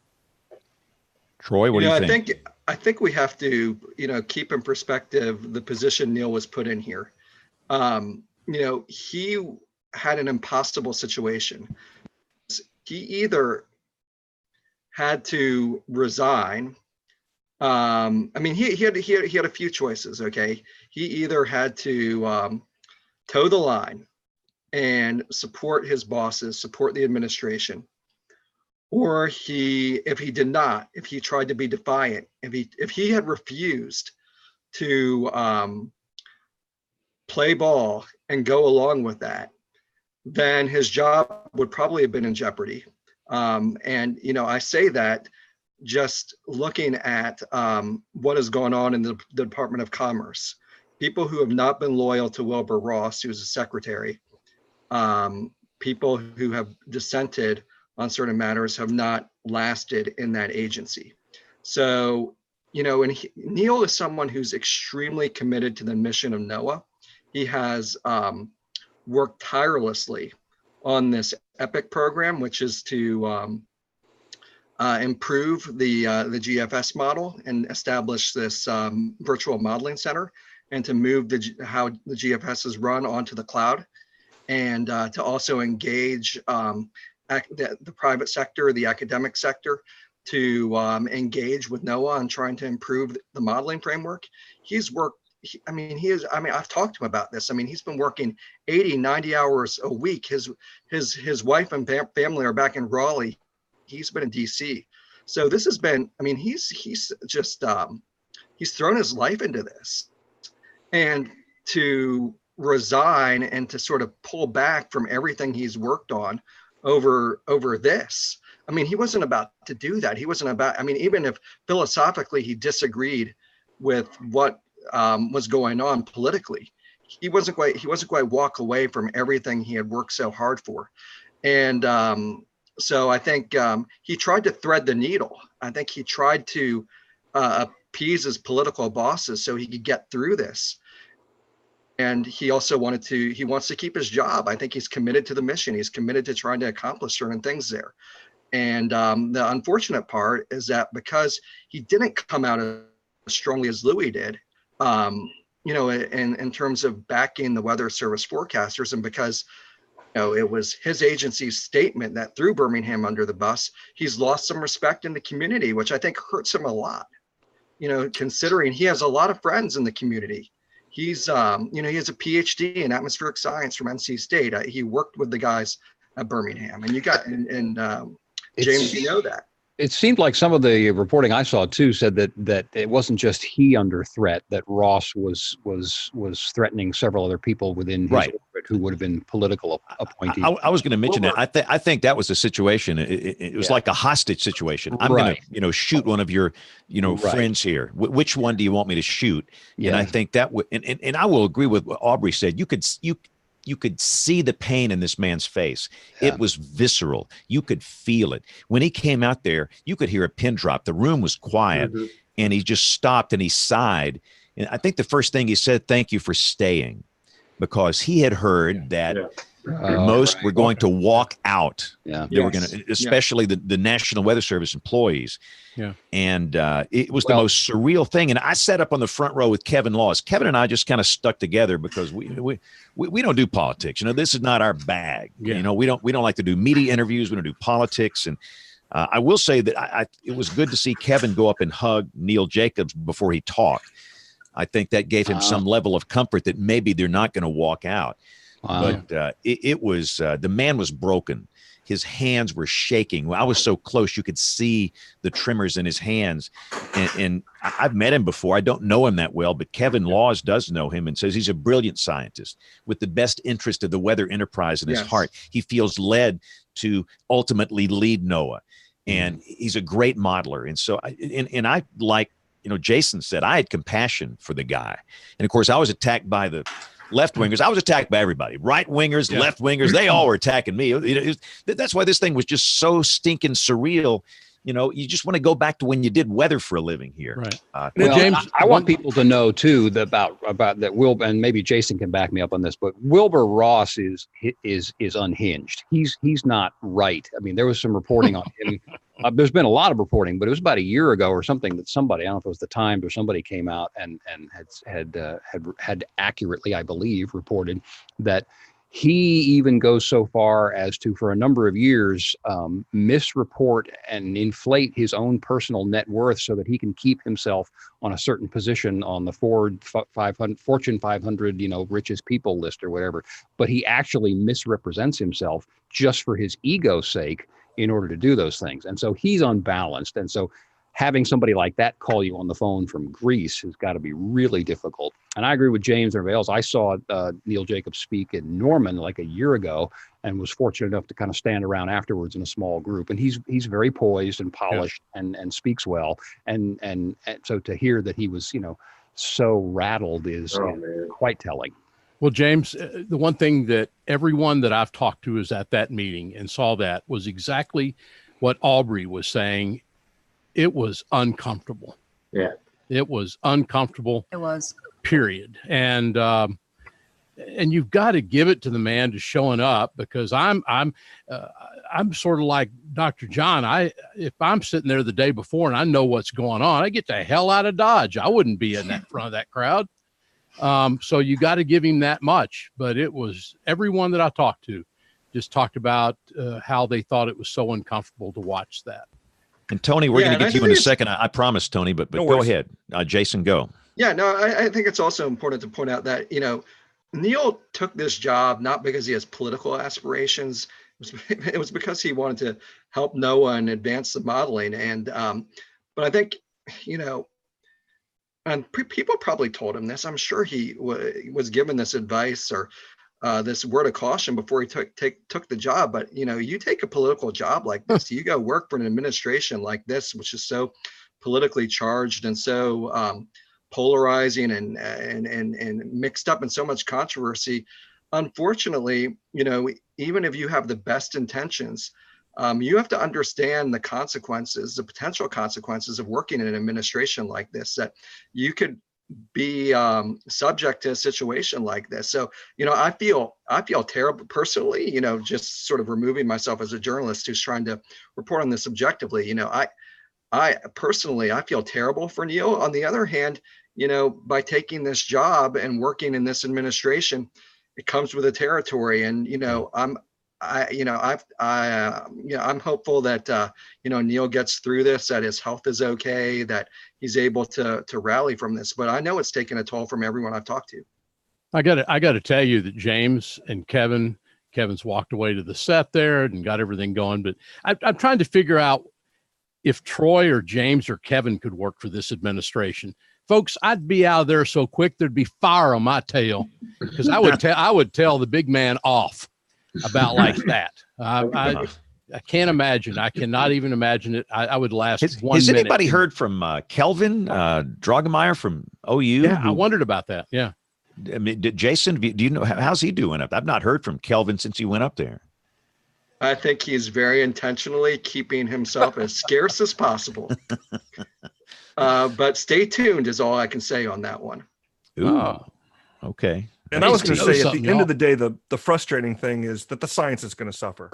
Troy, what do you think?
I think we have to, keep in perspective the position Neil was put in here. He had an impossible situation. He either had to resign. He had a few choices. Okay, he either had to toe the line and support his bosses, support the administration, or if he tried to be defiant, if he had refused to play ball and go along with that, then his job would probably have been in jeopardy. I say that just looking at what has gone on in the Department of Commerce. People who have not been loyal to Wilbur Ross, who's a secretary, people who have dissented on certain matters have not lasted in that agency. So, Neil is someone who's extremely committed to the mission of NOAA. He has worked tirelessly on this EPIC program, which is to improve the GFS model and establish this virtual modeling center, and to move how the GFS is run onto the cloud, and to also engage the private sector, the academic sector, to engage with NOAA on trying to improve the modeling framework. He's worked, I've talked to him about this. He's been working 80, 90 hours a week. His wife and family are back in Raleigh. He's been in DC. So this has been, he's just, he's thrown his life into this. And to resign and to sort of pull back from everything he's worked on over this. He wasn't about to do that. He wasn't about, even if philosophically he disagreed with what was going on politically, he wasn't going to walk away from everything he had worked so hard for. And so I think he tried to thread the needle. I think he tried to appease his political bosses so he could get through this. And he also wants to keep his job. I think he's committed to the mission. He's committed to trying to accomplish certain things there. And the unfortunate part is that because he didn't come out as strongly as Louis did, in terms of backing the Weather Service forecasters, and because it was his agency's statement that threw Birmingham under the bus, he's lost some respect in the community, which I think hurts him a lot. Considering he has a lot of friends in the community. He's, he has a PhD in atmospheric science from NC State. He worked with the guys at Birmingham, and James, you know that.
It seemed like some of the reporting I saw too said that it wasn't just he under threat, that Ross was threatening several other people within his orbit who would have been political appointees.
I was going to mention that. I think that was a situation. It was like a hostage situation. I'm going to shoot one of your friends here. Which one do you want me to shoot? And I think that would, and I will agree with what Aubrey said. You could see the pain in this man's face. It was visceral. You could feel it. When he came out there, you could hear a pin drop. The room was quiet, and he just stopped and he sighed. And I think the first thing he said, "Thank you for staying," because he had heard that most were going to walk out. They were going to, especially the National Weather Service employees. And it was the most surreal thing. And I sat up on the front row with Kevin Laws. Kevin and I just kind of stuck together because we don't do politics. This is not our bag. We don't like to do media interviews. We don't do politics. And I will say that it was good to see Kevin go up and hug Neil Jacobs before he talked. I think that gave him some level of comfort that maybe they're not going to walk out.
Wow.
But it was the man was broken. His hands were shaking. I was so close, you could see the tremors in his hands. And I've met him before. I don't know him that well, but Kevin Laws does know him and says he's a brilliant scientist with the best interest of the weather enterprise in his heart. He feels led to ultimately lead NOAA, and he's a great modeler. And so, I like, Jason said, I had compassion for the guy. And of course, I was attacked by the left wingers. I was attacked by everybody, right wingers, left wingers. They all were attacking me. That's why this thing was just so stinking surreal. You just want to go back to when you did weather for a living here.
Right. Well, James, I want people to know too about that. And maybe Jason can back me up on this, but Wilbur Ross is unhinged. He's not right. I mean, there was some reporting on him. There's been a lot of reporting, but it was about a year ago or something that somebody, I don't know if it was the Times or somebody, came out and had accurately, I believe, reported that he even goes so far as to, for a number of years, misreport and inflate his own personal net worth so that he can keep himself on a certain position on the Fortune 500, richest people list or whatever. But he actually misrepresents himself just for his ego's sake in order to do those things. And so he's unbalanced. And so having somebody like that call you on the phone from Greece has got to be really difficult. And I agree with James and Vales. I saw Neil Jacobs speak in Norman like a year ago and was fortunate enough to kind of stand around afterwards in a small group. And he's very poised and polished and speaks well. And so to hear that he was, so rattled is quite telling.
Well, James, the one thing that everyone that I've talked to is at that meeting and saw that was exactly what Aubrey was saying. It was uncomfortable.
Yeah,
it was uncomfortable.
It was.
Period. And you've got to give it to the man to showing up, because I'm sort of like Dr. John. If I'm sitting there the day before and I know what's going on, I get the hell out of Dodge. I wouldn't be in that front of that crowd. So you got to give him that much. But it was, everyone that I talked to just talked about how they thought it was so uncomfortable to watch that. And
Tony, we're going to get you in a second. I promise, Tony, but go ahead. Jason, go.
Yeah, no, I think it's also important to point out that, Neil took this job not because he has political aspirations. It was because he wanted to help NOAA and advance the modeling. And, but I think, and people probably told him this. I'm sure he was given this advice or this word of caution before he took the job. But you take a political job like this, you go work for an administration like this, which is so politically charged and so polarizing and mixed up in so much controversy. Unfortunately, even if you have the best intentions, you have to understand the consequences, the potential consequences of working in an administration like this, that you could be subject to a situation like this. So, I feel terrible personally, just sort of removing myself as a journalist who's trying to report on this objectively. I personally, I feel terrible for Neil. On the other hand, by taking this job and working in this administration, it comes with a territory. And, I'm hopeful that, Neil gets through this, that his health is okay, that he's able to rally from this. But I know it's taken a toll from everyone I've talked to.
I got to tell you that James and Kevin's walked away to the set there and got everything going. But I'm trying to figure out if Troy or James or Kevin could work for this administration. Folks, I'd be out of there so quick there'd be fire on my tail, because I would tell the big man off about like that. I can't imagine. I cannot even imagine it. I would last 1 minute.
Has anybody heard from Kelvin Drogemeyer from OU?
Yeah, I wondered about that. Yeah.
I mean, Jason, do you know, how's he doing up? I've not heard from Kelvin since he went up there.
I think he's very intentionally keeping himself as scarce as possible. But stay tuned is all I can say on that one.
Ooh, okay.
And I was going to say, at the end of the day, the frustrating thing is that the science is going to suffer.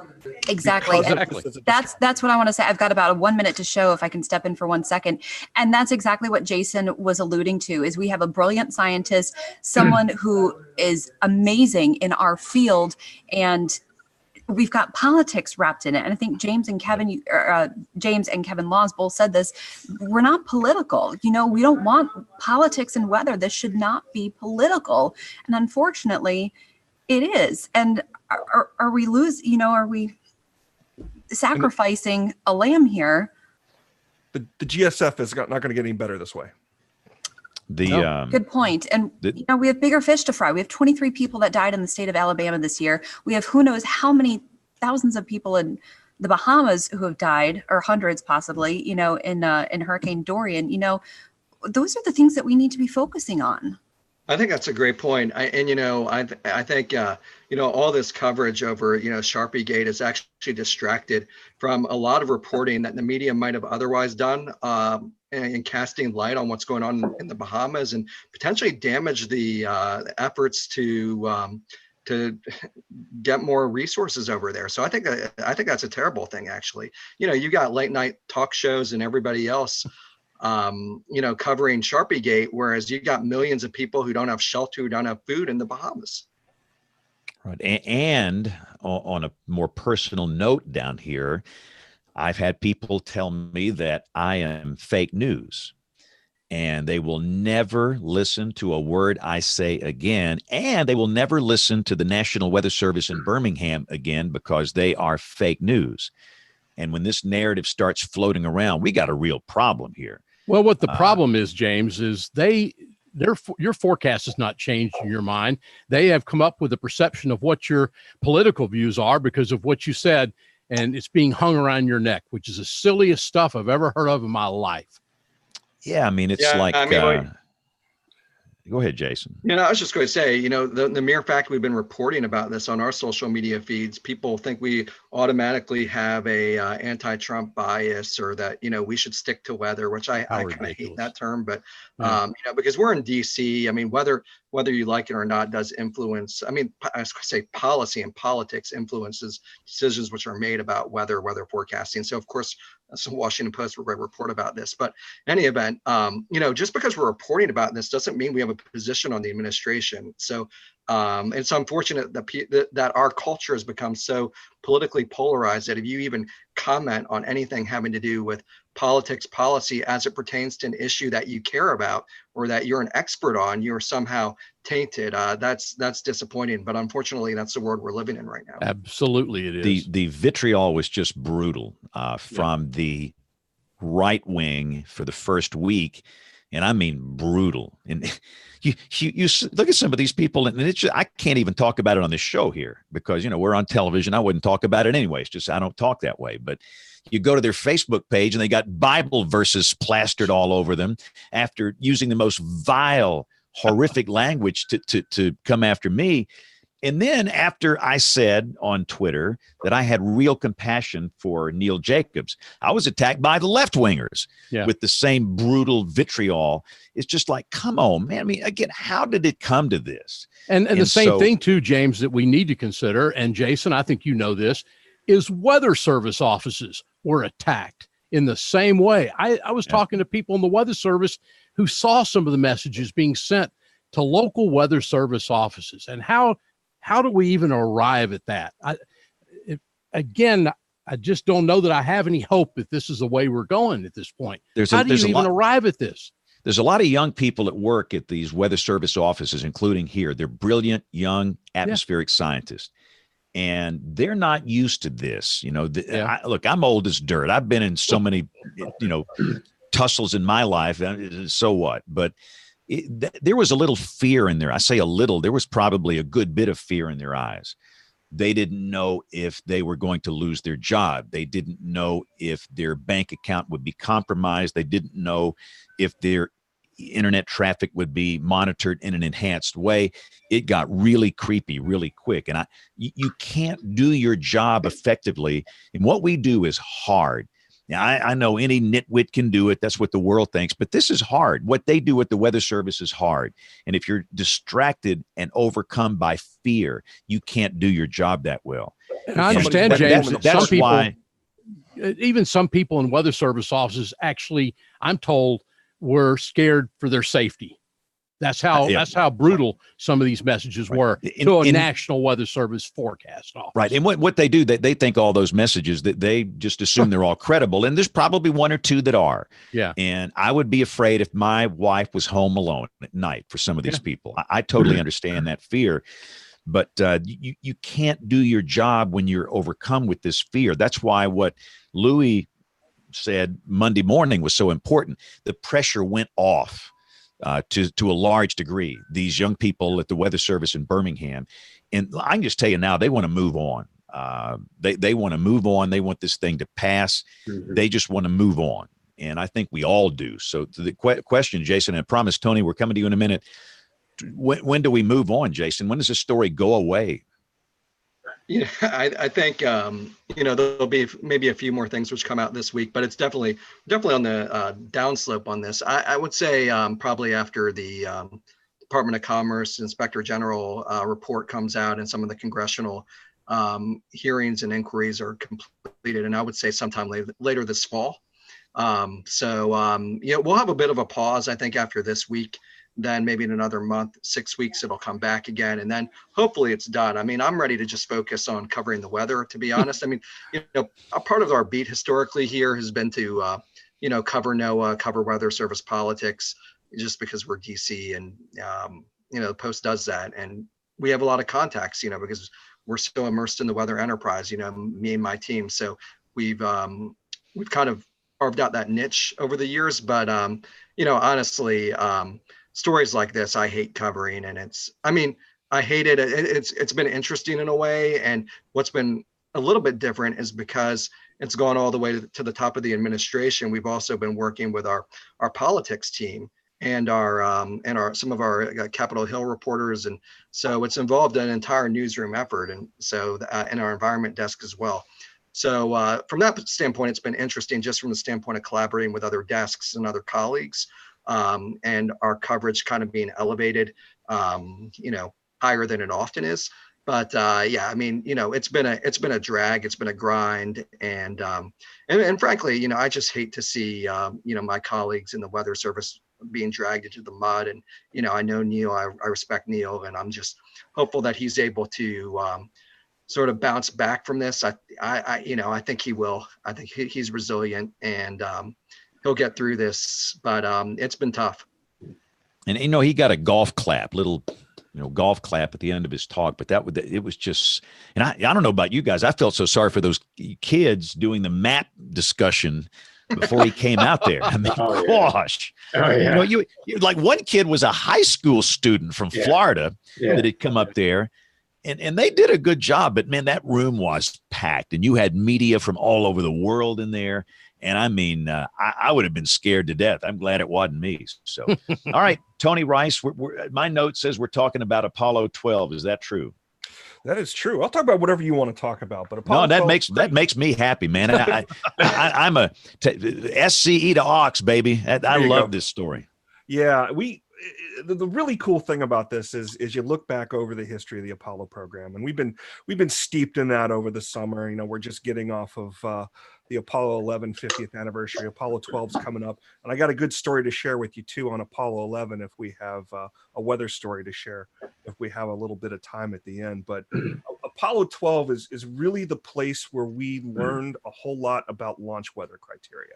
Exactly. That's what I want to say. I've got about 1 minute to show, if I can step in for 1 second. And that's exactly what Jason was alluding to, is we have a brilliant scientist, someone who is amazing in our field, and we've got politics wrapped in it. And I think James and Kevin Laws both said this. We're not political. You know, we don't want politics and weather. This should not be political. And unfortunately, it is. And are we are we sacrificing a lamb here?
The GSF is not going to get any better this way.
Good point. And we have bigger fish to fry. We have 23 people that died in the state of Alabama this year. We have who knows how many thousands of people in the Bahamas who have died, or hundreds possibly, in Hurricane Dorian. Those are the things that we need to be focusing on.
I think that's a great point. I think all this coverage over Sharpie Gate is actually distracted from a lot of reporting that the media might have otherwise done, and casting light on what's going on in the Bahamas, and potentially damage the efforts to get more resources over there. So I think that's a terrible thing, actually. You got late night talk shows and everybody else covering Sharpie Gate, whereas you got millions of people who don't have shelter, who don't have food in the Bahamas.
Right. And on a more personal note down here, I've had people tell me that I am fake news, and they will never listen to a word I say again, and they will never listen to the National Weather Service in Birmingham again, because they are fake news. And when this narrative starts floating around, we got a real problem here.
Well, what the problem is, James, is your forecast has not changed in your mind. They have come up with a perception of what your political views are because of what you said, and it's being hung around your neck, which is the silliest stuff I've ever heard of in my life.
Yeah, I mean, go ahead, Jason.
I was just going to say, the mere fact we've been reporting about this on our social media feeds, people think we automatically have a anti-Trump bias, or that, we should stick to weather, which I kind of hate that term, but, because we're in DC, I mean, whether you like it or not does influence, I was going to say policy and politics influences decisions which are made about weather forecasting. So of course, the Washington Post will report about this, but in any event, just because we're reporting about this doesn't mean we have a position on the administration. So it's unfortunate that our culture has become so politically polarized that if you even comment on anything having to do with politics, policy, as it pertains to an issue that you care about or that you're an expert on, you're somehow tainted. That's disappointing, but unfortunately, that's the world we're living in right now.
Absolutely, it is.
The vitriol was just brutal from the right wing for the first week, and I mean brutal. And you look at some of these people, and it's just, I can't even talk about it on this show here because we're on television. I wouldn't talk about it anyway. It's just I don't talk that way, but. You go to their Facebook page and they got Bible verses plastered all over them after using the most vile, horrific language to come after me. And then after I said on Twitter that I had real compassion for Neil Jacobs, I was attacked by the left-wingers with the same brutal vitriol. It's just like, come on, man. I mean, again, how did it come to this?
And the same thing too, James, that we need to consider, and Jason, I think you know this, is weather service offices were attacked in the same way. I was talking to people in the weather service who saw some of the messages being sent to local weather service offices. And how do we even arrive at that? I just don't know that I have any hope that this is the way we're going at this point. How do you even arrive at this?
There's a lot of young people that work at these weather service offices, including here. They're brilliant, young, atmospheric scientists. And they're not used to this. Look, I'm old as dirt. I've been in so many, tussles in my life. So what? But there was a little fear in there. I say a little. There was probably a good bit of fear in their eyes. They didn't know if they were going to lose their job. They didn't know if their bank account would be compromised. They didn't know if their internet traffic would be monitored in an enhanced way. It got really creepy really quick. And you can't do your job effectively. And what we do is hard. Now, I know any nitwit can do it. That's what the world thinks. But this is hard. What they do at the Weather Service is hard. And if you're distracted and overcome by fear, you can't do your job that well.
And I understand, James, that's why even some people in weather service offices actually, I'm told, were scared for their safety. That's how brutal some of these messages were to a National Weather Service forecast office.
Right. And what they do, they think all those messages, that they just assume they're all credible. And there's probably one or two that are.
Yeah.
And I would be afraid if my wife was home alone at night for some of these people. I totally understand that fear. But you can't do your job when you're overcome with this fear. That's why what Louis said Monday morning was so important. The pressure went off to a large degree. These young people at the Weather Service in Birmingham, and I can just tell you now, they want to move on. They want to move on. They want this thing to pass.
Mhm.
They just want to move on, and I think we all do. So to the question, Jason, and I promise, Tony, we're coming to you in a minute. When do we move on, Jason? When does this story go away?
Yeah, I think there'll be maybe a few more things which come out this week, but it's definitely on the downslope on this. I would say probably after the Department of Commerce Inspector General report comes out and some of the congressional hearings and inquiries are completed, and I would say sometime later this fall. We'll have a bit of a pause, I think, after this week. Then maybe in another month, 6 weeks, it'll come back again. And then hopefully it's done. I mean, I'm ready to just focus on covering the weather, to be honest. I mean, a part of our beat historically here has been to, cover NOAA, cover Weather Service politics, just because we're DC and, the Post does that. And we have a lot of contacts, because we're so immersed in the weather enterprise, me and my team. So we've kind of carved out that niche over the years. But, honestly, stories like this, I hate covering, and I hate it. It's been interesting in a way. And what's been a little bit different is because it's gone all the way to the top of the administration. We've also been working with our politics team and some of our Capitol Hill reporters. And so it's involved an entire newsroom effort. And so, and our environment desk as well. So from that standpoint, it's been interesting just from the standpoint of collaborating with other desks and other colleagues. And our coverage kind of being elevated, higher than it often is. But it's been a drag, it's been a grind, and frankly, I just hate to see my colleagues in the Weather Service being dragged into the mud. And I know Neil, I respect Neil, and I'm just hopeful that he's able to sort of bounce back from this. I think he will. I think he's resilient, and he'll get through this, but it's been tough.
And he got a golf clap, golf clap at the end of his talk, but it was just, and I don't know about you guys, I felt so sorry for those kids doing the map discussion before he came out there. I mean, gosh, you like one kid was a high school student from Florida that had come up there. And they did a good job, but man, that room was packed, and you had media from all over the world in there. And I mean, I would have been scared to death. I'm glad it wasn't me. So, all right, Tony Rice, my note says we're talking about Apollo 12. Is that true?
That is true. I'll talk about whatever you want to talk about, but Apollo
that makes me happy, man. I'm a SCE to Ox, baby. I love this story.
Yeah, the really cool thing about this is you look back over the history of the Apollo program, and we've been steeped in that over the summer. We're just getting off of the Apollo 11 50th anniversary. Apollo 12's coming up, and I got a good story to share with you too on Apollo 11 if we have a weather story to share, if we have a little bit of time at the end. But Apollo 12 is really the place where we learned a whole lot about launch weather criteria,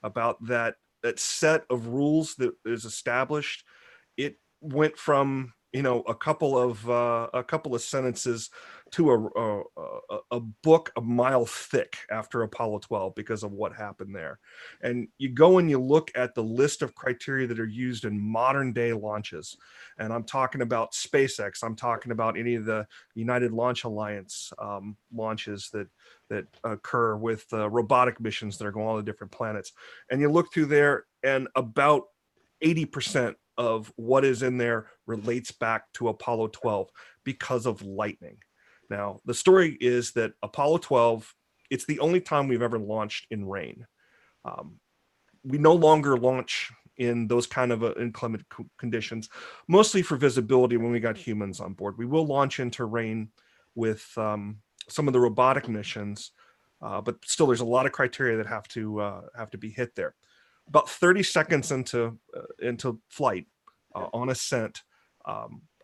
about that set of rules that is established. It went from a couple of sentences to a book a mile thick after Apollo 12 because of what happened there. And you go and you look at the list of criteria that are used in modern day launches, and I'm talking about SpaceX, I'm talking about any of the United Launch Alliance launches that occur with robotic missions that are going on the different planets. And you look through there, and about 80% of what is in there relates back to Apollo 12 because of lightning. Now, the story is that Apollo 12, it's the only time we've ever launched in rain. We no longer launch in those kind of inclement conditions, mostly for visibility when we got humans on board. We will launch into rain with some of the robotic missions, but still there's a lot of criteria that have to be hit there. About 30 seconds into flight, on ascent,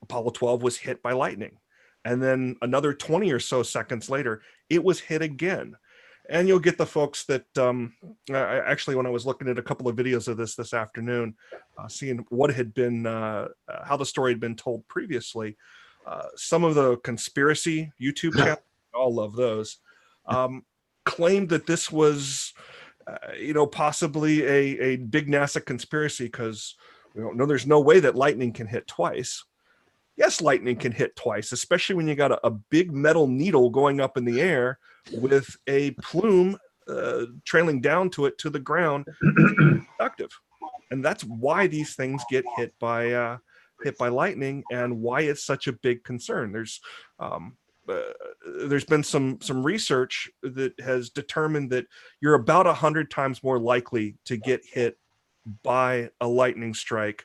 Apollo 12 was hit by lightning. And then another 20 or so seconds later, it was hit again. And you'll get the folks that actually, when I was looking at a couple of videos of this afternoon, seeing what had been, how the story had been told previously, some of the conspiracy YouTube channels, I all love those, claimed that this was, possibly a big NASA conspiracy because there's no way that lightning can hit twice. Yes, lightning can hit twice, especially when you got a big metal needle going up in the air with a plume trailing down to it to the ground. Productive, and that's why these things get hit by lightning, and why it's such a big concern. There's been some research that has determined that you're about 100 times more likely to get hit by a lightning strike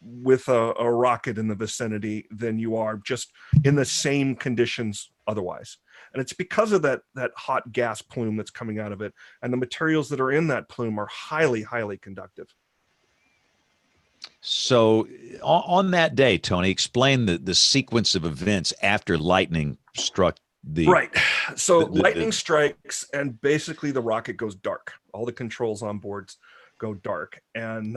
with a rocket in the vicinity than you are just in the same conditions otherwise. And it's because of that hot gas plume that's coming out of it, and the materials that are in that plume are highly, highly conductive.
So on that day, Tony, explain the sequence of events after lightning struck the...
Right. So lightning strikes, and basically the rocket goes dark. All the controls on boards go dark, and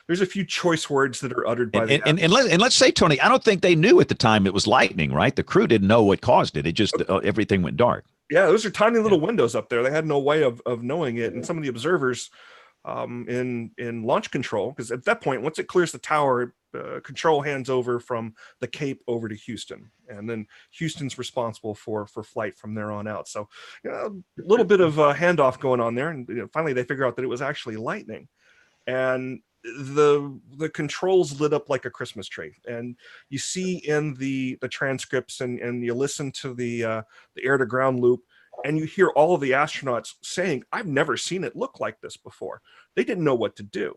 there's a few choice words that are uttered by
and let's say, Tony, I don't think they knew at the time it was lightning, right? The crew didn't know what caused it. It just everything went dark.
Yeah, those are tiny little windows up there. They had no way of knowing it, and some of the observers in launch control, because at that point, once it clears the tower, control hands over from the Cape over to Houston, and then Houston's responsible for flight from there on out. So a little bit of a handoff going on there, and finally they figure out that it was actually lightning, and the controls lit up like a Christmas tree. And you see in the transcripts, and you listen to the air to ground loop, and you hear all of the astronauts saying, "I've never seen it look like this before." They didn't know what to do.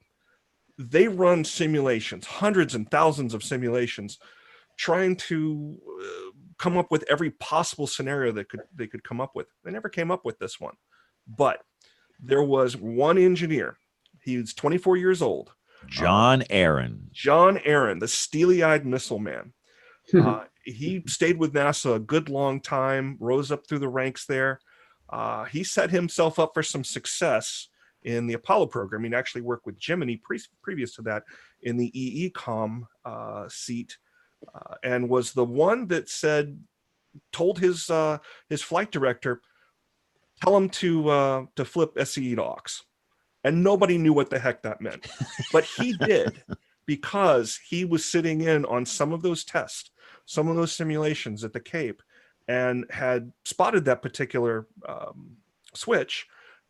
They run simulations, hundreds and thousands of simulations, trying to come up with every possible scenario that they could come up with. They never came up with this one. But there was one engineer. He was 24 years old.
John Aaron.
John Aaron, the steely-eyed missile man. He stayed with NASA a good long time, rose up through the ranks there. He set himself up for some success in the Apollo program. He actually worked with Gemini previous to that in the EECOM seat, and was the one that told his flight director, tell him to flip SCE to aux. And nobody knew what the heck that meant. But he did, because he was sitting in on some of those tests, some of those simulations at the Cape, and had spotted that particular switch,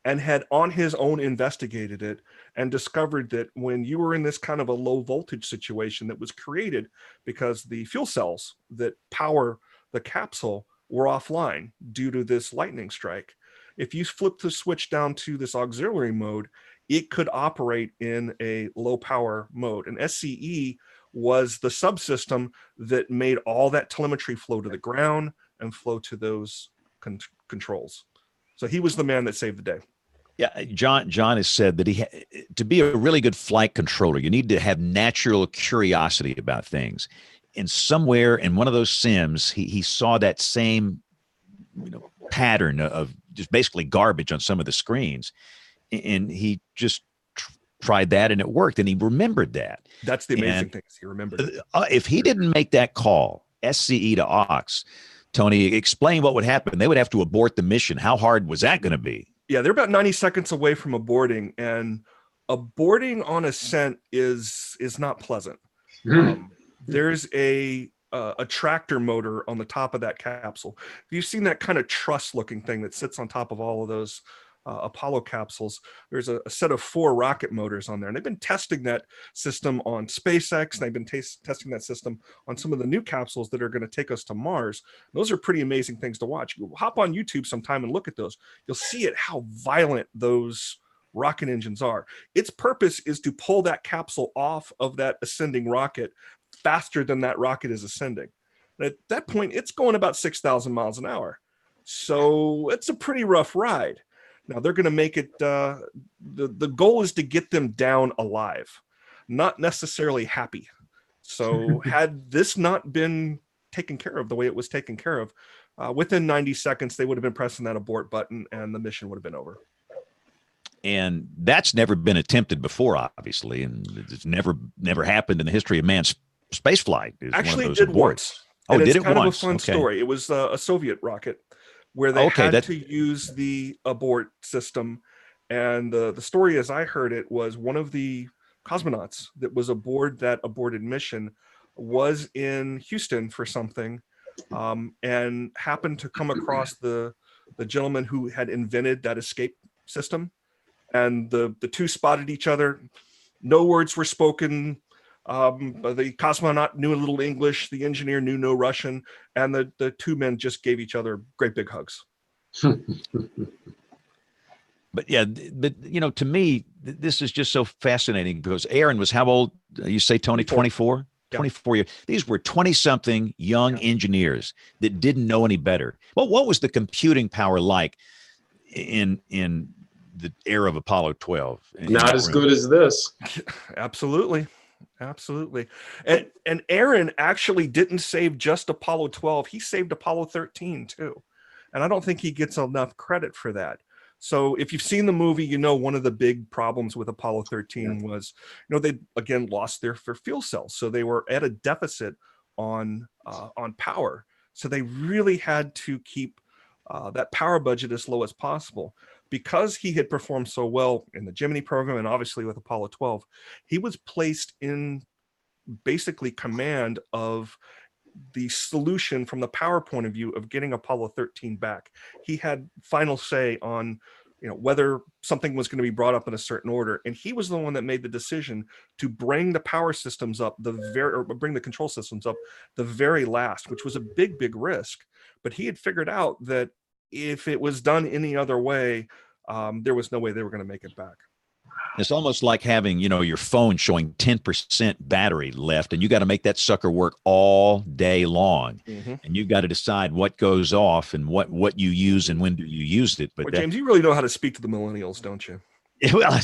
and had on his own investigated it, and discovered that when you were in this kind of a low voltage situation that was created because the fuel cells that power the capsule were offline due to this lightning strike, if you flip the switch down to this auxiliary mode, it could operate in a low power mode. And SCE was the subsystem that made all that telemetry flow to the ground and flow to those controls. So he was the man that saved the day.
Yeah, John has said that to be a really good flight controller, you need to have natural curiosity about things. And somewhere in one of those sims, he saw that same pattern of just basically garbage on some of the screens, and he just tried that, and it worked, and he remembered that.
That's the amazing thing. He remembered it.
If he didn't make that call, SCE to aux, Tony, explain what would happen. They would have to abort the mission. How hard was that going to be?
Yeah, they're about 90 seconds away from aborting, and aborting on ascent is not pleasant. There's a tractor motor on the top of that capsule. If you've seen that kind of truss-looking thing that sits on top of all of those Apollo capsules, there's a set of 4 rocket motors on there, and they've been testing that system on SpaceX, and they've been testing that system on some of the new capsules that are going to take us to Mars. Those are pretty amazing things to watch. Hop on YouTube sometime and look at those. You'll see how violent those rocket engines are. Its purpose is to pull that capsule off of that ascending rocket faster than that rocket is ascending. And at that point, it's going about 6,000 miles an hour. So it's a pretty rough ride. Now they're going to make it, the goal is to get them down alive, not necessarily happy. So had this not been taken care of the way it was taken care of, within 90 seconds, they would have been pressing that abort button and the mission would have been over.
And that's never been attempted before, obviously, and it's never happened in the history of man's space flight.
Actually, it did once.
Oh,
and
did
it's
it
kind
once?
of a fun story. It was a Soviet rocket where they had to use the abort system. And the story, as I heard it, was one of the cosmonauts that was aboard that aborted mission was in Houston for something, and happened to come across the gentleman who had invented that escape system. And the two spotted each other. No words were spoken. The cosmonaut knew a little English. The engineer knew no Russian. And the two men just gave each other great big hugs.
But yeah, but to me, this is just so fascinating because Aaron was how old? You say, Tony, 24? Yeah. 24 years. These were 20-something young engineers that didn't know any better. Well, what was the computing power like in the era of Apollo 12?
Not as good as this.
Absolutely. And Aaron actually didn't save just Apollo 12. He saved Apollo 13 too. And I don't think he gets enough credit for that. So if you've seen the movie, one of the big problems with Apollo 13 was, they again lost their fuel cells. So they were at a deficit on power. So they really had to keep that power budget as low as possible. Because he had performed so well in the Gemini program and obviously with Apollo 12, he was placed in basically command of the solution from the power point of view of getting Apollo 13 back. He had final say on whether something was going to be brought up in a certain order, and he was the one that made the decision to bring the power systems up bring the control systems up the very last, which was a big risk. But he had figured out that if it was done any other way, there was no way they were going to make it back.
It's almost like having, your phone showing 10% battery left, and you got to make that sucker work all day long. Mm-hmm. And you've got to decide what goes off and what you use and when do you use it. But
James, you really know how to speak to the millennials, don't you?
Well,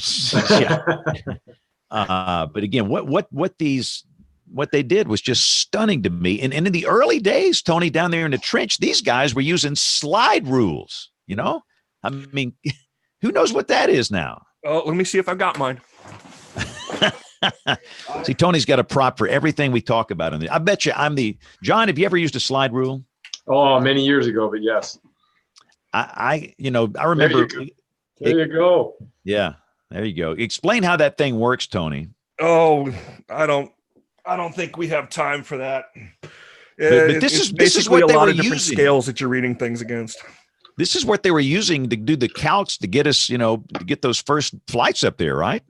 yeah. But again, what they did was just stunning to me. And in the early days, Tony, down there in the trench, these guys were using slide rules. I mean, who knows what that is now?
Oh, let me see if I've got mine.
See, Tony's got a prop for everything we talk about. I bet you John, have you ever used a slide rule?
Oh, many years ago, but yes.
I remember.
There you go.
Yeah, there you go. Explain how that thing works, Tony.
Oh, I don't think we have time for that.
But this is what
a
they
lot
were
of different
using.
Scales that you're reading things against.
This is what they were using to do the calcs to get us, to get those first flights up there, right?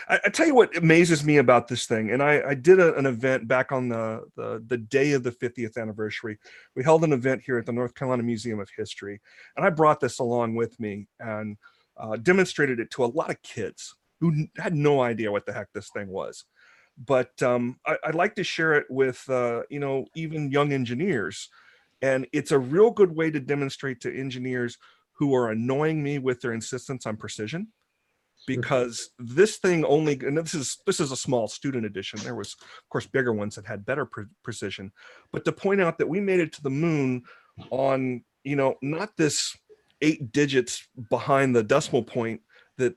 I tell you what amazes me about this thing, and I did an event back on the day of the 50th anniversary. We held an event here at the North Carolina Museum of History, and I brought this along with me and demonstrated it to a lot of kids who had no idea what the heck this thing was. But I'd like to share it with, even young engineers. And it's a real good way to demonstrate to engineers who are annoying me with their insistence on precision, because this thing and this is a small student edition. There was, of course, bigger ones that had better precision. But to point out that we made it to the moon on, not this 8 digits behind the decimal point that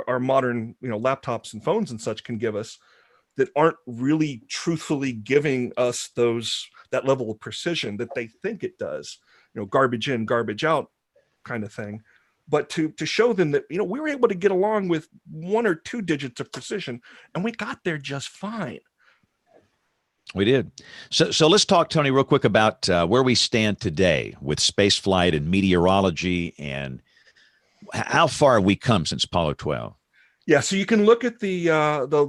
our modern, laptops and phones and such can give us, that aren't really truthfully giving us that level of precision that they think it does, garbage in, garbage out kind of thing. But to show them that, we were able to get along with 1 or 2 digits of precision, and we got there just fine.
We did. So let's talk, Tony, real quick about where we stand today with space flight and meteorology, and how far have we come since Apollo 12?
Yeah, so you can look at the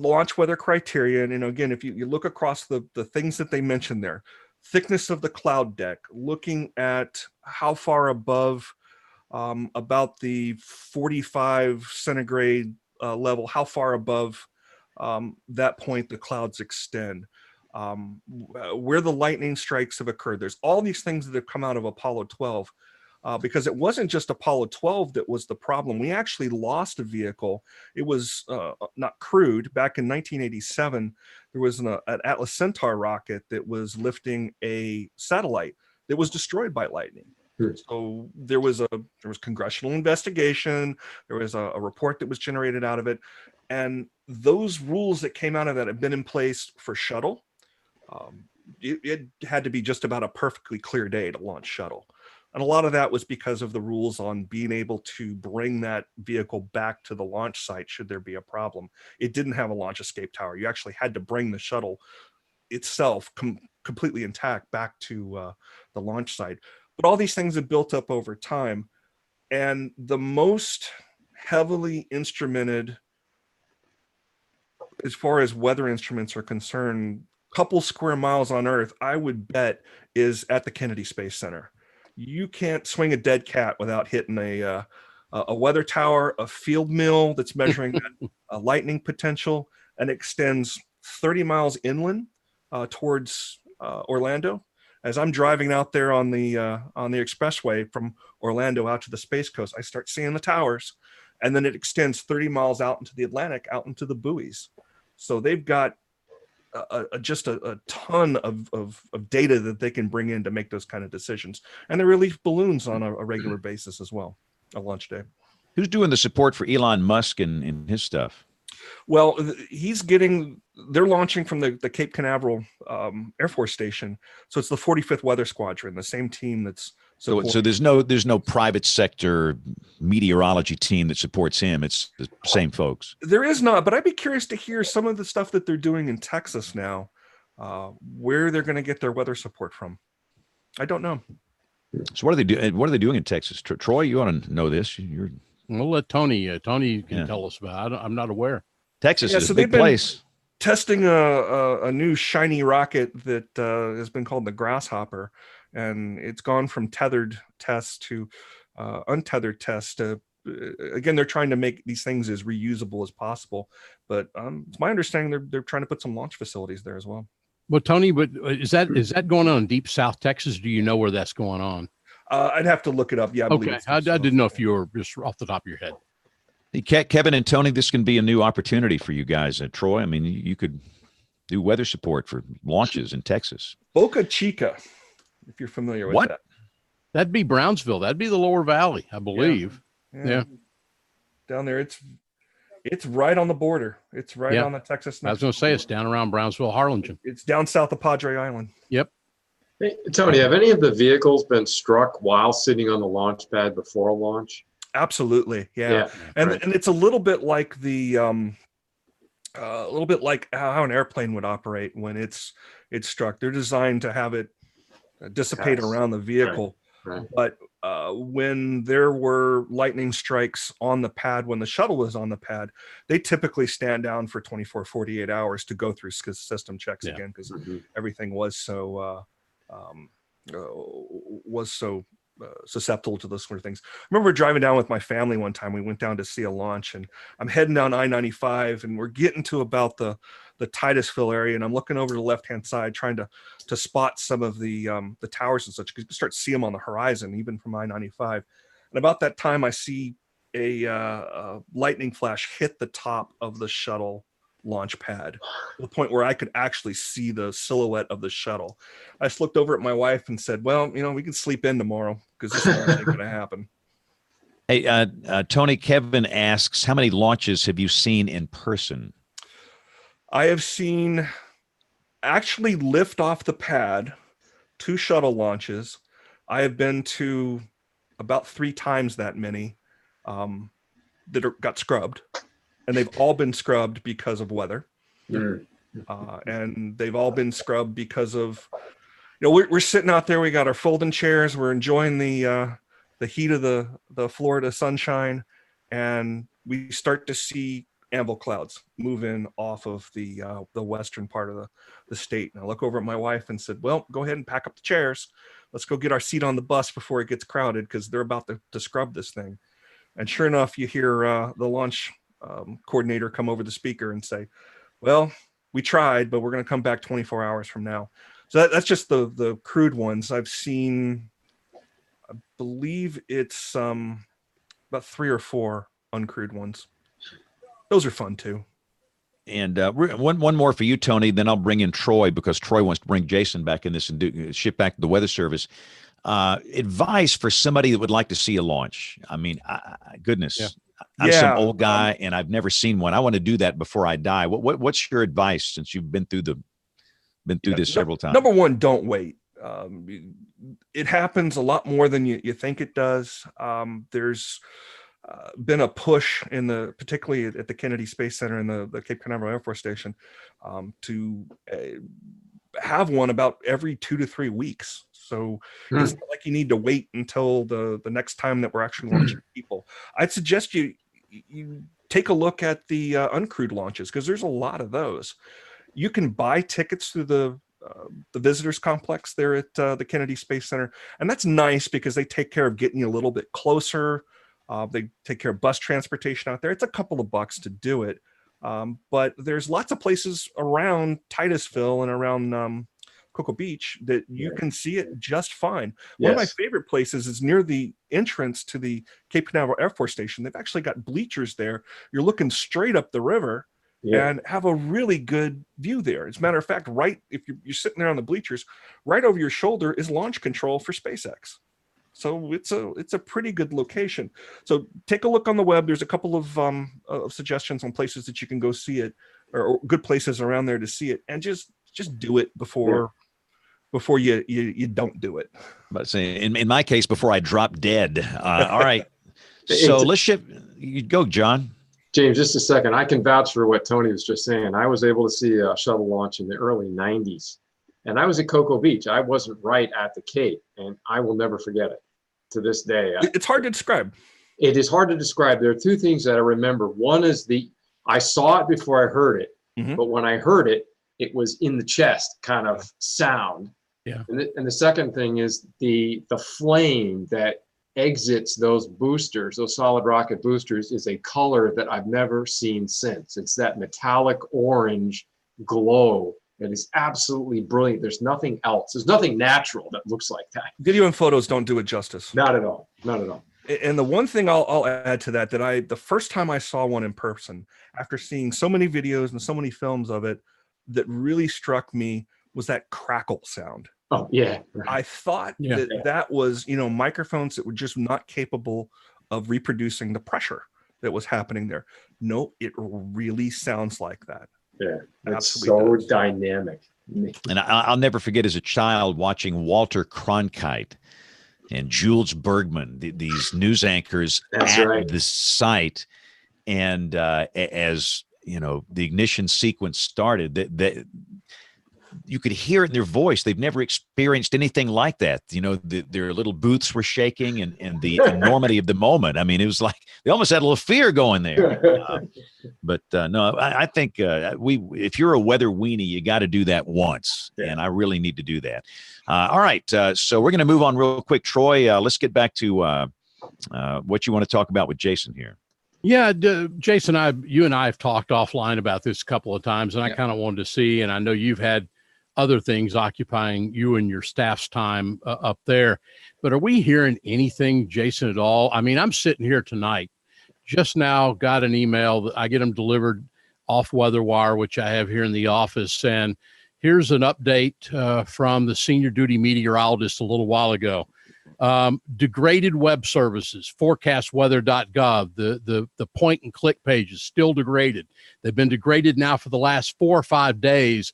launch weather criteria, and again, if you look across the things that they mentioned there, thickness of the cloud deck, looking at how far above about the 45 centigrade level, how far above that point the clouds extend, where the lightning strikes have occurred. There's all these things that have come out of Apollo 12. because it wasn't just Apollo 12 that was the problem. We actually lost a vehicle. It was not crewed. Back in 1987, there was an Atlas Centaur rocket that was lifting a satellite that was destroyed by lightning. So there was congressional investigation. There was a report that was generated out of it, and those rules that came out of that have been in place for shuttle. It had to be just about a perfectly clear day to launch shuttle, and a lot of that was because of the rules on being able to bring that vehicle back to the launch site should there be a problem. It didn't have a launch escape tower. You actually had to bring the shuttle itself completely intact back to the launch site. But all these things have built up over time. And the most heavily instrumented, as far as weather instruments are concerned, couple square miles on Earth, I would bet, is at the Kennedy Space Center. You can't swing a dead cat without hitting a weather tower, a field mill that's measuring a lightning potential, and extends 30 miles inland towards Orlando. As I'm driving out there on the expressway from Orlando out to the Space Coast, I start seeing the towers, and then it extends 30 miles out into the Atlantic, out into the buoys. So they've got just a ton of data that they can bring in to make those kind of decisions. And they release balloons on a regular basis as well, a launch day.
Who's doing the support for Elon Musk and his stuff?
Well, they're launching from the Cape Canaveral Air Force Station. So it's the 45th Weather Squadron, the same team that's
so there's no private sector meteorology team that supports him. It's the same folks.
There is not, but I'd be curious to hear some of the stuff that they're doing in Texas now, where they're going to get their weather support from. I don't know.
So what are they doing? What are they doing in Texas? Troy, you ought to know this.
We'll let Tony. Tony can tell us about it. I'm not aware.
Texas is a big place.
Testing a new shiny rocket that has been called the Grasshopper, and it's gone from tethered tests to untethered tests. Again, they're trying to make these things as reusable as possible. But it's my understanding they're trying to put some launch facilities there as well.
Well, Tony, but is that going on in deep South Texas? Do you know where that's going on?
I'd have to look it up. Yeah.
I didn't know if you were just off the top of your head.
Hey, Kevin and Tony, this can be a new opportunity for you guys. Troy, I mean, you could do weather support for launches in Texas.
Boca Chica, if you're familiar with that.
That'd be Brownsville. That'd be the lower valley, I believe. Yeah.
Down there, it's right on the border. It's right on the Texas.
I was going to say it's down around Brownsville, Harlingen.
It's down south of Padre Island.
Yep.
Hey, Tony, have any of the vehicles been struck while sitting on the launch pad before a launch?
Absolutely, yeah. And it's a little bit like how an airplane would operate when it's struck. They're designed to have it dissipate around the vehicle.
Right.
But when there were lightning strikes on the pad, when the shuttle was on the pad, they typically stand down for 24, 48 hours to go through system checks again, because everything was so susceptible to those sort of things. I remember driving down with my family one time. We went down to see a launch, and I'm heading down I-95, and we're getting to about the Titusville area, and I'm looking over to the left-hand side trying to spot some of the towers and such, because you can start to see them on the horizon, even from I-95. And about that time, I see a lightning flash hit the top of the shuttle launch pad to the point where I could actually see the silhouette of the shuttle. I just looked over at my wife and said, well, we can sleep in tomorrow because this is not going to happen.
Hey, Tony, Kevin asks, how many launches have you seen in person?
I have seen actually lift off the pad 2 shuttle launches. I have been to about 3 times that many that got scrubbed. And they've all been scrubbed because of weather. And they've all been scrubbed because of, we're sitting out there, we got our folding chairs, we're enjoying the heat of the Florida sunshine, and we start to see amble clouds move in off of the western part of the state. And I look over at my wife and said, well, go ahead and pack up the chairs. Let's go get our seat on the bus before it gets crowded, because they're about to scrub this thing. And sure enough, you hear the launch coordinator come over the speaker and say, well, we tried, but we're going to come back 24 hours from now. So that's just the crude ones. I've seen believe it's about 3 or 4 uncrewed ones. Those are fun too.
And one more for you, Tony. Then I'll bring in Troy, because Troy wants to bring Jason back in this and ship back to the Weather Service. Advice for somebody that would like to see a launch. I mean, goodness,
Yeah.
I'm some old guy and I've never seen one. I want to do that before I die. What's your advice, since you've been through this several times?
Number one, don't wait. It happens a lot more than you think it does. There's been a push particularly at the Kennedy Space Center and the Cape Canaveral Air Force Station, to have one about every 2 to 3 weeks. So it's not like you need to wait until the next time that we're actually launching people. I'd suggest you take a look at the uncrewed launches, because there's a lot of those. You can buy tickets through the visitors complex there at the Kennedy Space Center, and that's nice because they take care of getting you a little bit closer. They take care of bus transportation out there. It's a couple of bucks to do it, but there's lots of places around Titusville and around Cocoa Beach that you can see it just fine. One of my favorite places is near the entrance to the Cape Canaveral Air Force Station. They've actually got bleachers there. You're looking straight up the river and have a really good view there. As a matter of fact, if you're sitting there on the bleachers, right over your shoulder is launch control for SpaceX. So it's a pretty good location. So take a look on the web. There's a couple of suggestions on places that you can go see it, or good places around there to see it, and just do it before you don't do it.
But say in my case, before I drop dead. All right. So let's ship. You go, John.
James, just a second. I can vouch for what Tony was just saying. I was able to see a shuttle launch in the early 90s. And I was at Cocoa Beach. I wasn't right at the Cape, and I will never forget it to this day.
It's hard to describe.
It is hard to describe. There are 2 things that I remember. One is I saw it before I heard it, but when I heard it, it was in the chest kind of sound.
Yeah.
And the second thing is the flame that exits those boosters, those solid rocket boosters, is a color that I've never seen since. It's that metallic orange glow. It is absolutely brilliant. There's nothing else. There's nothing natural that looks like that.
Video and photos don't do it justice.
Not at all. Not at all.
And the one thing I'll add to that the first time I saw one in person, after seeing so many videos and so many films of it, that really struck me was that crackle sound.
Oh, yeah. Right.
I thought that was, microphones that were just not capable of reproducing the pressure that was happening there. No, it really sounds like that.
Yeah, it's so dynamic.
And I'll never forget, as a child, watching Walter Cronkite and Jules Bergman, these news anchors at the site. And as the ignition sequence started, you could hear it in their voice. They've never experienced anything like that. Their little booths were shaking, and the enormity of the moment. I mean, it was like they almost had a little fear going there. No, I think if you're a weather weenie, you got to do that once, and I really need to do that. All right, so we're going to move on real quick. Troy, let's get back to what you want to talk about with Jason here.
Yeah, Jason, you and I have talked offline about this a couple of times, and I kind of wanted to see, and I know you've had other things occupying you and your staff's time up there, but are we hearing anything, Jason, at all? I mean, I'm sitting here tonight, just now got an email that I get them delivered off WeatherWire, which I have here in the office, and here's an update from the senior duty meteorologist a little while ago. Degraded web services, forecastweather.gov, the point and click page is still degraded. They've been degraded now for the last 4 or 5 days,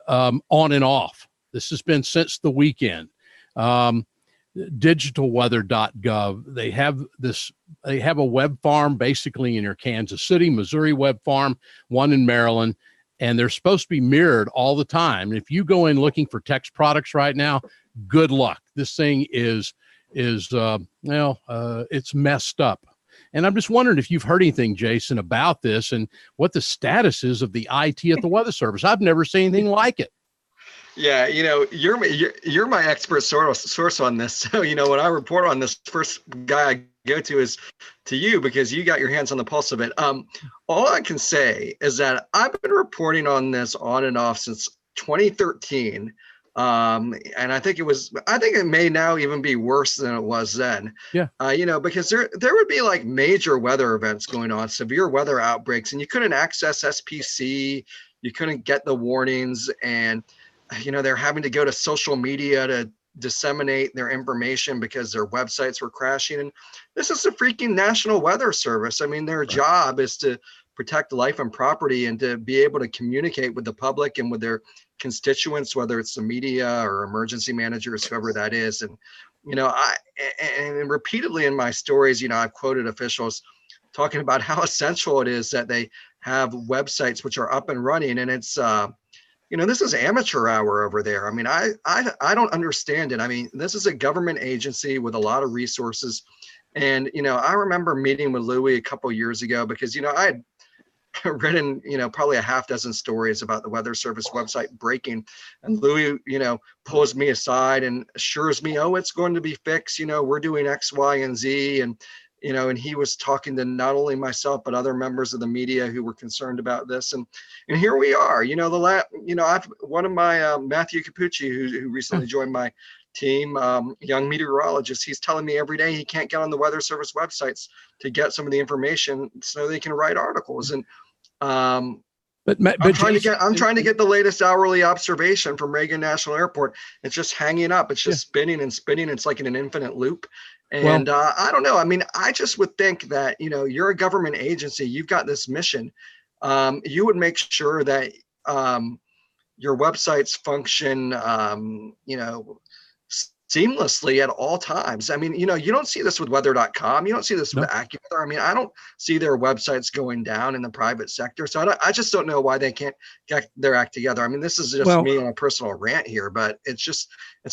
on and off. This has been since the weekend. Digitalweather.gov, they have a web farm basically in your Kansas City, Missouri web farm, one in Maryland, and they're supposed to be mirrored all the time. And if you go in looking for text products right now, good luck. This thing is it's messed up. And I'm just wondering if you've heard anything, Jason, about this and what the status is of the IT at the Weather Service. I've never seen anything like it.
Yeah, you're my expert source on this. So, when I report on this, first guy I go to is to you, because you got your hands on the pulse of it. All I can say is that I've been reporting on this on and off since 2013. And I think it may now even be worse than it was then.
Yeah.
Because there would be like major weather events going on, severe weather outbreaks, and you couldn't access SPC, you couldn't get the warnings, and they're having to go to social media to disseminate their information because their websites were crashing. And this is the freaking National Weather Service. I mean, their job is to protect life and property and to be able to communicate with the public and with their constituents, whether it's the media or emergency managers, whoever that is. And and repeatedly in my stories, I've quoted officials talking about how essential it is that they have websites which are up and running. And it's this is amateur hour over there. I mean, I don't understand it. I mean, this is a government agency with a lot of resources. And I remember meeting with Louis a couple of years ago because I had written probably a half dozen stories about the Weather Service website breaking, and Louis pulls me aside and assures me, oh, it's going to be fixed, we're doing X, Y, and Z. And and he was talking to not only myself but other members of the media who were concerned about this, and here we are. I've one of my Matthew Capucci, who recently joined my team, young meteorologist, he's telling me every day he can't get on the Weather Service websites to get some of the information so they can write articles. And I'm trying to get the latest hourly observation from Reagan National Airport. It's just hanging up. It's just spinning and spinning. It's like in an infinite loop. And I don't know. I mean, I just would think that, you're a government agency, you've got this mission. You would make sure that your websites function, seamlessly at all times. I mean, you don't see this with weather.com. You don't see this with AccuWeather. I mean, I don't see their websites going down in the private sector. So I just don't know why they can't get their act together. I mean, this is just me on a personal rant here, but it's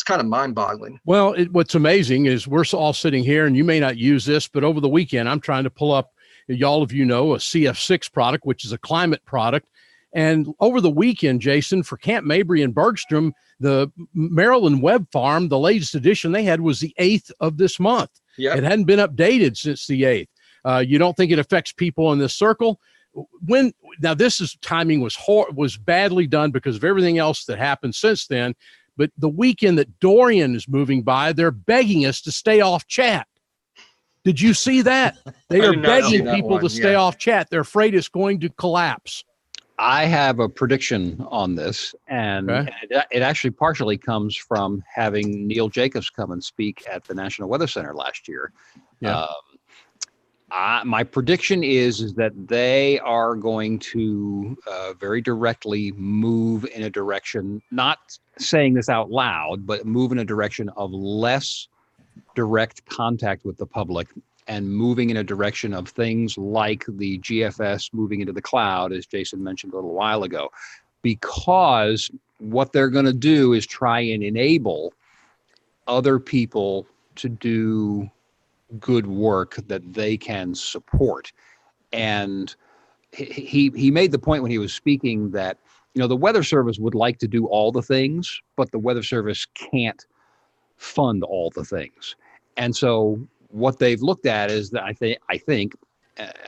kind of mind boggling. Well,
what's amazing is we're all sitting here, and you may not use this, but over the weekend, I'm trying to pull up, y'all of a CF6 product, which is a climate product. And over the weekend, Jason, for Camp Mabry and Bergstrom, the Maryland Web Farm, the latest edition they had was the 8th of this month. Yep. It hadn't been updated since the 8th. You don't think it affects people in this circle? Now this timing was badly done because of everything else that happened since then. But the weekend that Dorian is moving by, they're begging us to stay off chat. Did you see that? They are begging people to stay off chat. They're afraid it's going to collapse.
I have a prediction on this, and it actually partially comes from having Neil Jacobs come and speak at the National Weather Center last year. Yeah. My prediction is that they are going to very directly move in a direction, not saying this out loud, but move in a direction of less direct contact with the public and moving in a direction of things like the GFS moving into the cloud, as Jason mentioned a little while ago, because what they're going to do is try and enable other people to do good work that they can support. And he made the point when he was speaking that, the Weather Service would like to do all the things, but the Weather Service can't fund all the things. And so what they've looked at is that I think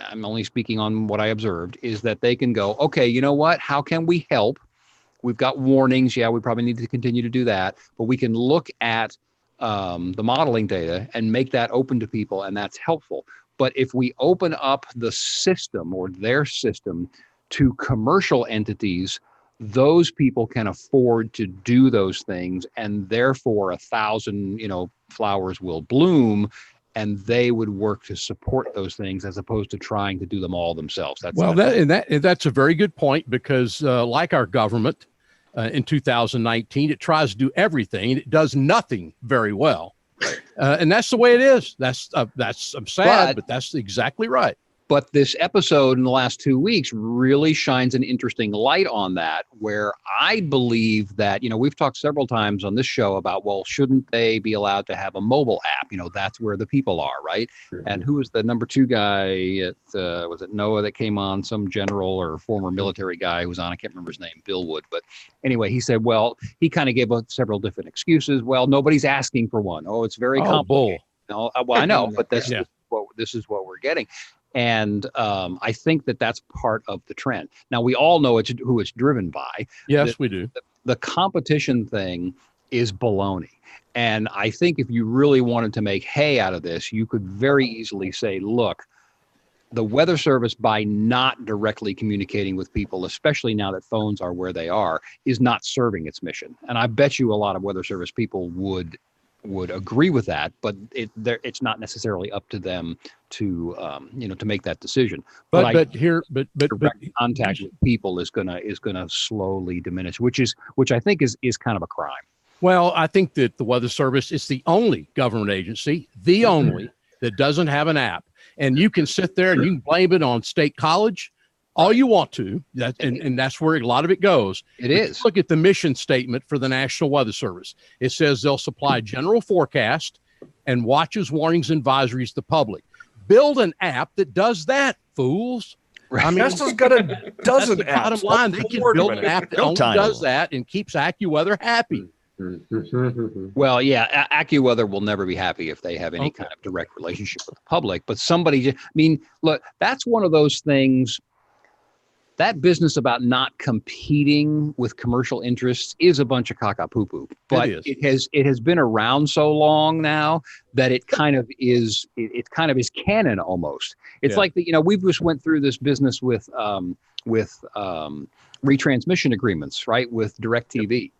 I'm only speaking on what I observed, is that they can go, okay, you know what? How can we help? We've got warnings. Yeah, we probably need to continue to do that, but we can look at the modeling data and make that open to people, and that's helpful. But if we open up the system or their system to commercial entities, those people can afford to do those things, and therefore 1,000, flowers will bloom. And they would work to support those things as opposed to trying to do them all themselves.
That's a very good point, because like our government in 2019, it tries to do everything and it does nothing very well. And that's the way it is. I'm sad, but that's exactly right.
But this episode in the last 2 weeks really shines an interesting light on that, where I believe that, we've talked several times on this show about, well, shouldn't they be allowed to have a mobile app? That's where the people are, right? Sure. And who was the number 2 guy at, was it NOAA that came on, some general or former military guy who was on, I can't remember his name, Bill Wood. But anyway, he said, well, he kind of gave several different excuses. Well, nobody's asking for one. Oh, it's very complicated. No, well, I know, but this is what we're getting. And I think that that's part of the trend. Now, we all know who it's driven by.
Yes, we do.
the competition thing is baloney. And I think if you really wanted to make hay out of this, you could very easily say, look, the Weather Service, by not directly communicating with people, especially now that phones are where they are, is not serving its mission. And I bet you a lot of Weather Service people would agree with that, but it's not necessarily up to them to to make that decision.
But
Direct contact with people is gonna slowly diminish, which I think is kind of a crime.
Well, I think that the Weather Service is the only government agency, the only, that doesn't have an app. And you can sit there and you can blame it on State College all you want to. And that's where a lot of it goes.
It is.
Look at the mission statement for the National Weather Service. It says they'll supply general forecast and watches, warnings, and advisories to the public. Build an app that does that, fools.
Right. I mean, Tesla's got a dozen apps.
Bottom line, they can build an app that only does that and keeps AccuWeather happy.
Well, yeah, AccuWeather will never be happy if they have any kind of direct relationship with the public. But look, that's one of those things. That business about not competing with commercial interests is a bunch of caca-poo-poo. But it has been around so long now that it kind of is canon almost. It's like we just went through this business with retransmission agreements, right, with DirecTV.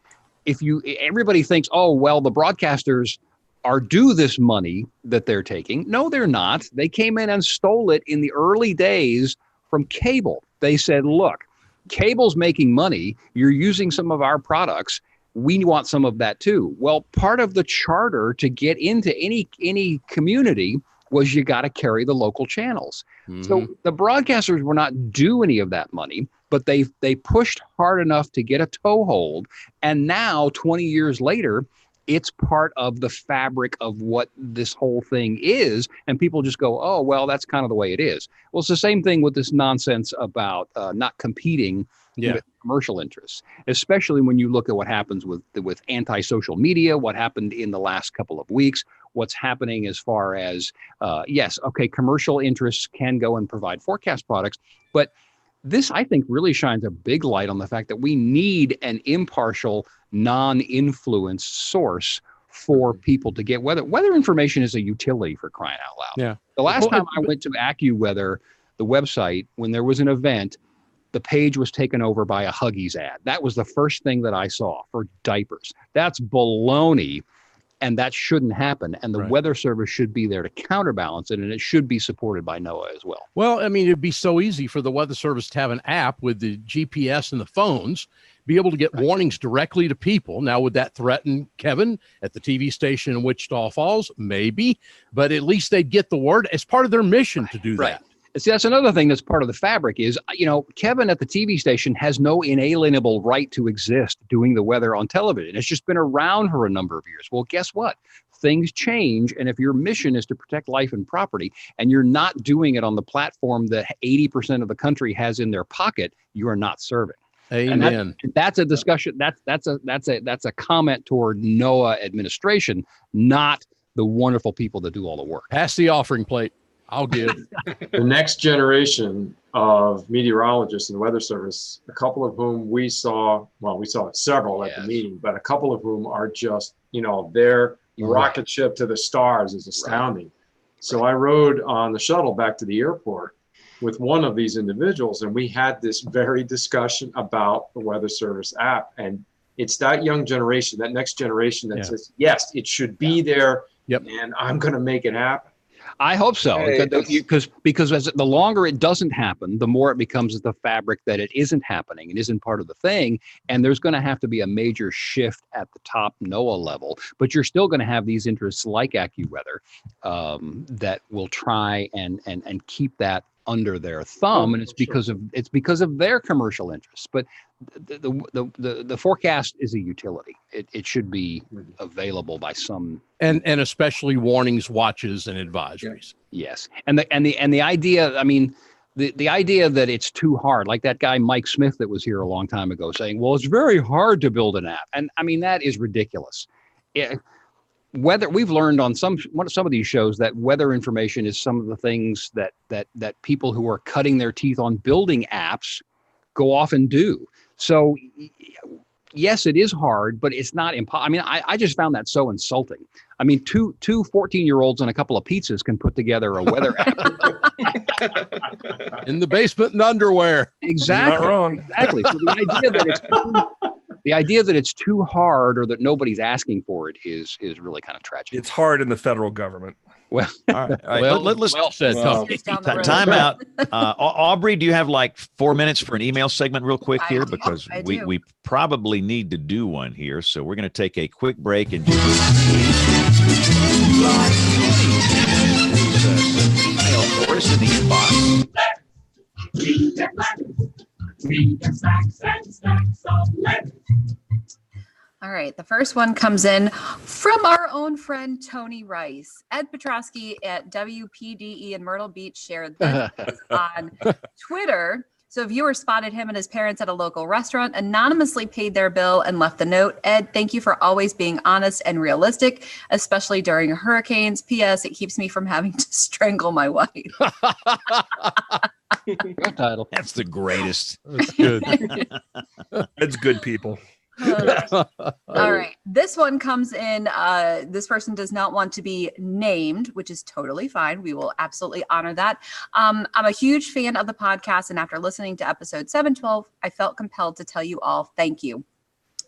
Everybody thinks, oh, well, the broadcasters are due this money that they're taking. No, they're not. They came in and stole it in the early days from cable. They said, look, cable's making money. You're using some of our products. We want some of that too. Well, part of the charter to get into any community was you got to carry the local channels. Mm-hmm. So the broadcasters were not due any of that money, but they pushed hard enough to get a toehold. And now, 20 years later, it's part of the fabric of what this whole thing is. And people just go, oh, well, that's kind of the way it is. Well, it's the same thing with this nonsense about not competing with commercial interests, especially when you look at what happens with anti-social media, what happened in the last couple of weeks, what's happening as far as, commercial interests can go and provide forecast products. But this, I think, really shines a big light on the fact that we need an impartial, non-influenced source for people to get weather. Weather information is a utility, for crying out loud.
Yeah.
The last time I went to AccuWeather, the website, when there was an event, the page was taken over by a Huggies ad. That was the first thing that I saw for diapers. That's baloney. And that shouldn't happen. And the Weather Service should be there to counterbalance it. And it should be supported by NOAA as well.
Well, I mean, it'd be so easy for the Weather Service to have an app with the GPS and the phones, be able to get warnings directly to people. Now, would that threaten Kevin at the TV station in Wichita Falls? Maybe. But at least they'd get the word. It's part of their mission to do that.
See, that's another thing that's part of the fabric is, Kevin at the TV station has no inalienable right to exist doing the weather on television. It's just been around for a number of years. Well, guess what? Things change. And if your mission is to protect life and property and you're not doing it on the platform that 80% of the country has in their pocket, you are not serving.
Amen.
And that's a discussion. That's a comment toward NOAA administration, not the wonderful people that do all the work.
Pass the offering plate. I'll give.
The next generation of meteorologists in the Weather Service, a couple of whom we saw several at the meeting, but a couple of whom are just, their rocket ship to the stars is astounding. So I rode on the shuttle back to the airport with one of these individuals, and we had this very discussion about the Weather Service app. And it's that young generation, that next generation that says, yes, it should be there, and I'm going to make it happen.
I hope so, because as the longer it doesn't happen, the more it becomes the fabric that it isn't happening and isn't part of the thing. And there's going to have to be a major shift at the top NOAA level. But you're still going to have these interests like AccuWeather that will try and keep that under their thumb, and it's because of their commercial interests. But the forecast is a utility. It should be available by some,
and especially warnings, watches, and advisories.
Yes, and the idea. I mean, the idea that it's too hard, like that guy Mike Smith that was here a long time ago saying, "Well, it's very hard to build an app," and I mean that is ridiculous. We've learned on some of these shows that weather information is some of the things that people who are cutting their teeth on building apps go off and do. So yes, it is hard, but it's not impossible. I mean, I just found that so insulting. I mean, two 14-year-olds and a couple of pizzas can put together a weather app.
In the basement in underwear.
Exactly.
You're not wrong.
Exactly. So the idea that it's too hard or that nobody's asking for it is really kind of tragic.
It's hard in the federal government.
Well,
All right.
Well,
Let's
well said,
Well,
Tony.
Down the road.
time out. Aubrey, do you have like 4 minutes for an email segment real quick
I
here?
do.
Because
I
we,
do.
we probably need to do one here. So we're going to take a quick break and just email for us in the inbox.
All right. The first one comes in from our own friend, Tony Rice. Ed Petrosky at WPDE in Myrtle Beach shared this on Twitter. So a viewer spotted him and his parents at a local restaurant, anonymously paid their bill and left the note. Ed, thank you for always being honest and realistic, especially during hurricanes. P.S. It keeps me from having to strangle my wife.
good title.
That's the greatest.
That's good.
It's good people.
All right. This one comes in. This person does not want to be named, which is totally fine. We will absolutely honor that. I'm a huge fan of the podcast, and after listening to episode 712, I felt compelled to tell you all thank you.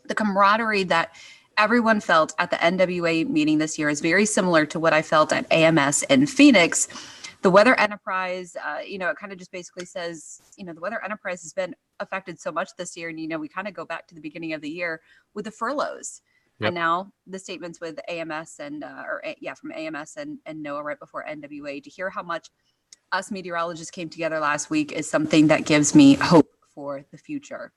The camaraderie that everyone felt at the NWA meeting this year is very similar to what I felt at AMS in Phoenix. The Weather Enterprise, it kind of just basically says, the Weather Enterprise has been affected so much this year. And, we kind of go back to the beginning of the year with the furloughs.
Yep.
And now the statements with AMS from AMS and NOAA right before NWA, to hear how much us meteorologists came together last week is something that gives me hope for the future.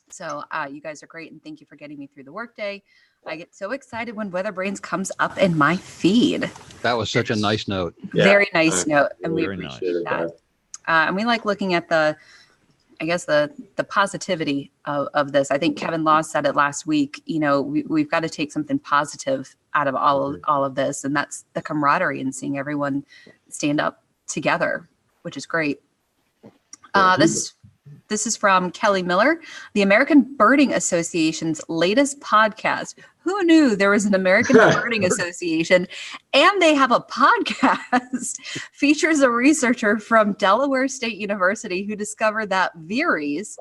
So you guys are great. And thank you for getting me through the workday. I get so excited when WeatherBrains comes up in my feed.
That was such a nice note.
Yeah.
Very nice note. And we
Very nice.
appreciate that. And we like looking at the positivity of this. I think Kevin Law said it last week. We've got to take something positive out of all of this. And that's the camaraderie and seeing everyone stand up together, which is great. This is from Kelly Miller, the American Birding Association's latest podcast. Who knew there was an American Birding Association? And they have a podcast features a researcher from Delaware State University who discovered that veeries,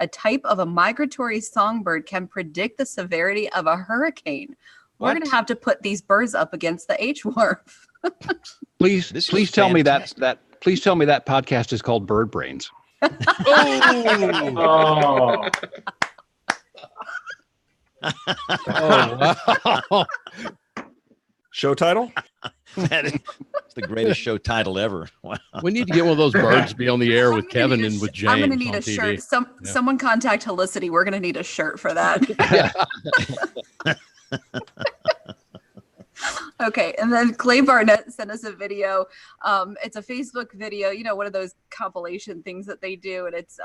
a type of a migratory songbird, can predict the severity of a hurricane. We're going to have to put these birds up against the H-Wharf.
Please tell me
fantastic.
please tell me that podcast is called Bird Brains.
Oh,
Wow.
Show title?
That is the greatest show title ever. Wow.
We need to get one of those birds to be on the air with
I'm gonna
Kevin
need a
and with
sh-
James.
I'm going to need
on
a
TV.
shirt. Someone contact Helicity. We're going to need a shirt for that. Okay, and then Clay Barnett sent us a video. It's a Facebook video, one of those compilation things that they do, and it's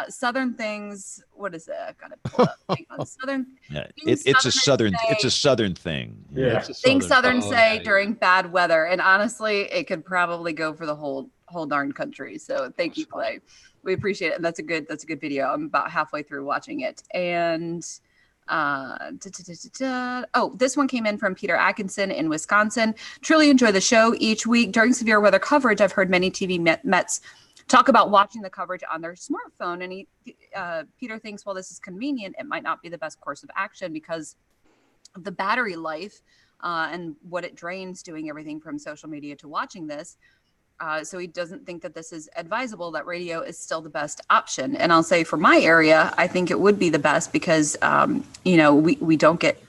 Southern things. What is it? I've got to pull up. Hang on. Southern.
Yeah,
Things
it's a
Southerners
southern. It's a southern thing.
yeah.
It's a
Things
southern-
Southern say
yeah.
during bad weather, and honestly, it could probably go for the whole darn country. So thank you, Clay. We appreciate it, and that's a good video. I'm about halfway through watching it, and. Oh, this one came in from Peter Atkinson in Wisconsin. Truly enjoy the show each week. During severe weather coverage, I've heard many TV Mets talk about watching the coverage on their smartphone. And Peter thinks, while this is convenient, it might not be the best course of action because of the battery life and what it drains doing everything from social media to watching this. So he doesn't think that this is advisable, that radio is still the best option. And I'll say for my area, I think it would be the best because, we don't get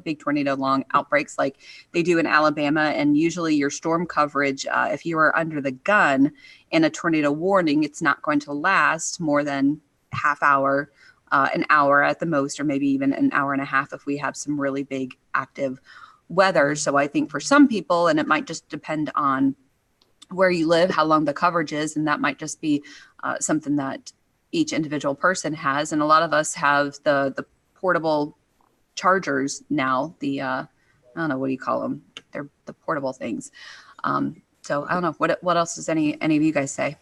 big tornado long outbreaks like they do in Alabama. And usually your storm coverage, if you are under the gun in a tornado warning, it's not going to last more than half hour, an hour at the most, or maybe even an hour and a half if we have some really big active weather. So I think for some people, and it might just depend on where you live, how long the coverage is, and that might just be something that each individual person has. And a lot of us have the portable chargers now. The I don't know, what do you call them? They're the portable things. So I don't know what else does any of you guys say?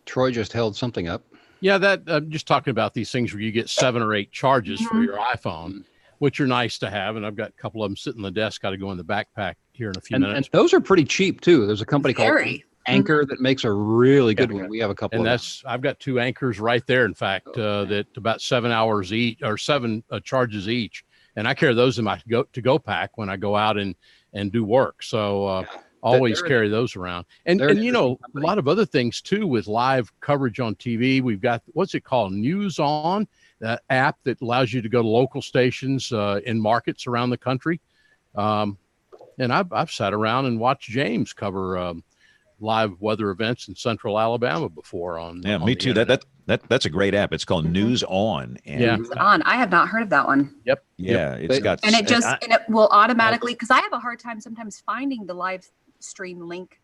Troy just held something up.
Yeah, that I'm just talking about these things where you get 7 or 8 charges for
Mhm.
your iPhone, which are nice to have. And I've got a couple of them sitting on the desk. Got to go in the backpack here in a few
And
minutes.
those are pretty cheap too. There's a company called
Very.
Anchor that makes a really good
Yeah.
one. We have a couple
And
of
that's I've got 2 anchors right there. In fact, that about 7 hours each or 7 charges each, and I carry those in my go pack when I go out and do work. So always carry those around. And you know, a lot of other things too with live coverage on TV. We've got what's it called, News On, that app that allows you to go to local stations in markets around the country. And I've sat around and watched James cover live weather events in Central Alabama before on
me too. That's a great app. It's called News On. And
News On. I have not heard of that one.
Yep.
yeah, it's got
And it just and it will automatically, because I have a hard time sometimes finding the live stream link.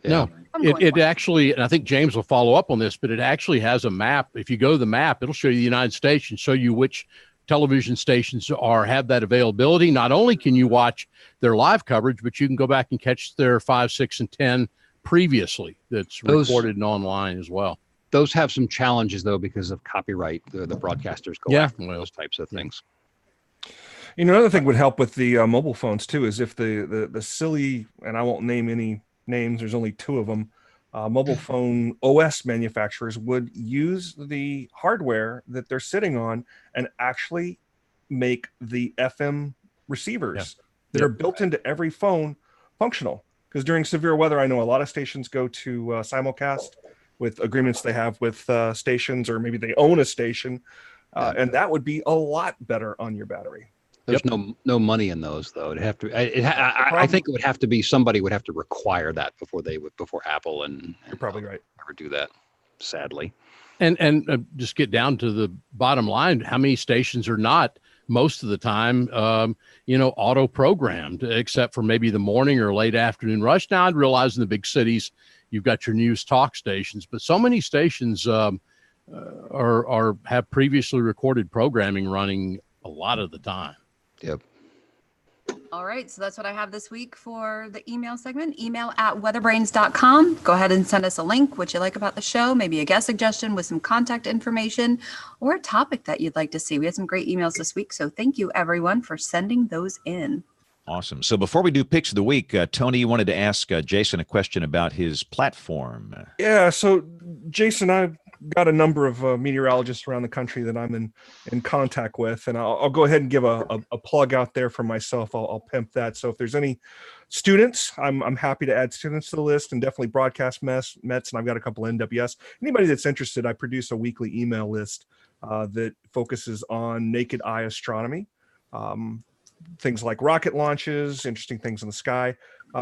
No, it actually, and I think James will follow up on this, but it actually has a map. If you go to the map, it'll show you the United States and show you which television stations have that availability. Not only can you watch their live coverage, but you can go back and catch their 5, 6, and 10 previously that's recorded and online as well.
Those have some challenges though because of copyright. The broadcasters go after those types of things.
You know, another thing would help with the mobile phones too is if the silly, and I won't name any names, there's only 2 of them, mobile phone OS manufacturers would use the hardware that they're sitting on and actually make the FM receivers that are built into every phone functional. Because during severe weather, I know a lot of stations go to simulcast with agreements they have with stations, or maybe they own a station, and that would be a lot better on your battery.
There's no money in those though. It'd have to. I think it would have to be somebody would have to require that before Apple and
you're probably right.
Ever do that, sadly.
And just get down to the bottom line. How many stations are not most of the time, auto programmed, except for maybe the morning or late afternoon rush? Now, I'd realize in the big cities, you've got your news talk stations, but so many stations have previously recorded programming running a lot of the time.
Yep.
All right, so that's what I have this week for the email segment. email@weatherbrains.com. Go ahead and send us a link, what you like about the show, maybe a guest suggestion with some contact information, or a topic that you'd like to see. We had some great emails this week, so thank you, everyone, for sending those in.
Awesome. So before we do picks of the week, Tony, you wanted to ask Jason a question about his platform.
Yeah, so Jason, I've got a number of meteorologists around the country that I'm in contact with, and I'll go ahead and give a plug out there for myself. I'll pimp that. So if there's any students, I'm happy to add students to the list, and definitely broadcast Mets, and I've got a couple NWS. Anybody that's interested, I produce a weekly email list that focuses on naked eye astronomy. Things like rocket launches, interesting things in the sky.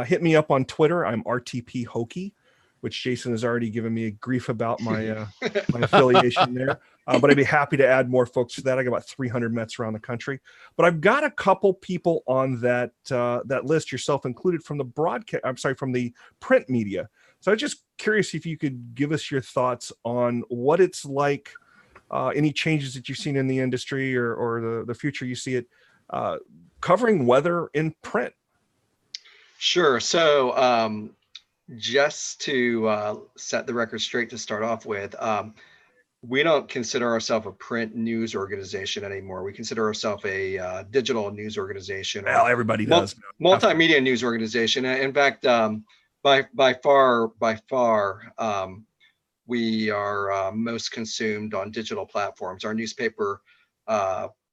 Hit me up on Twitter. I'm RTP Hokie, which Jason has already given me grief about my affiliation there. But I'd be happy to add more folks to that. I got about 300 Mets around the country. But I've got a couple people on that list, yourself included, from the from the print media. So I'm just curious if you could give us your thoughts on what it's like, any changes that you've seen in the industry, or the future you see it covering weather in print.
Sure. So just to set the record straight to start off with, we don't consider ourselves a print news organization anymore. We consider ourselves a digital news organization.
Well, everybody does.
Multimedia news organization. In fact, by far, we are most consumed on digital platforms. Our newspaper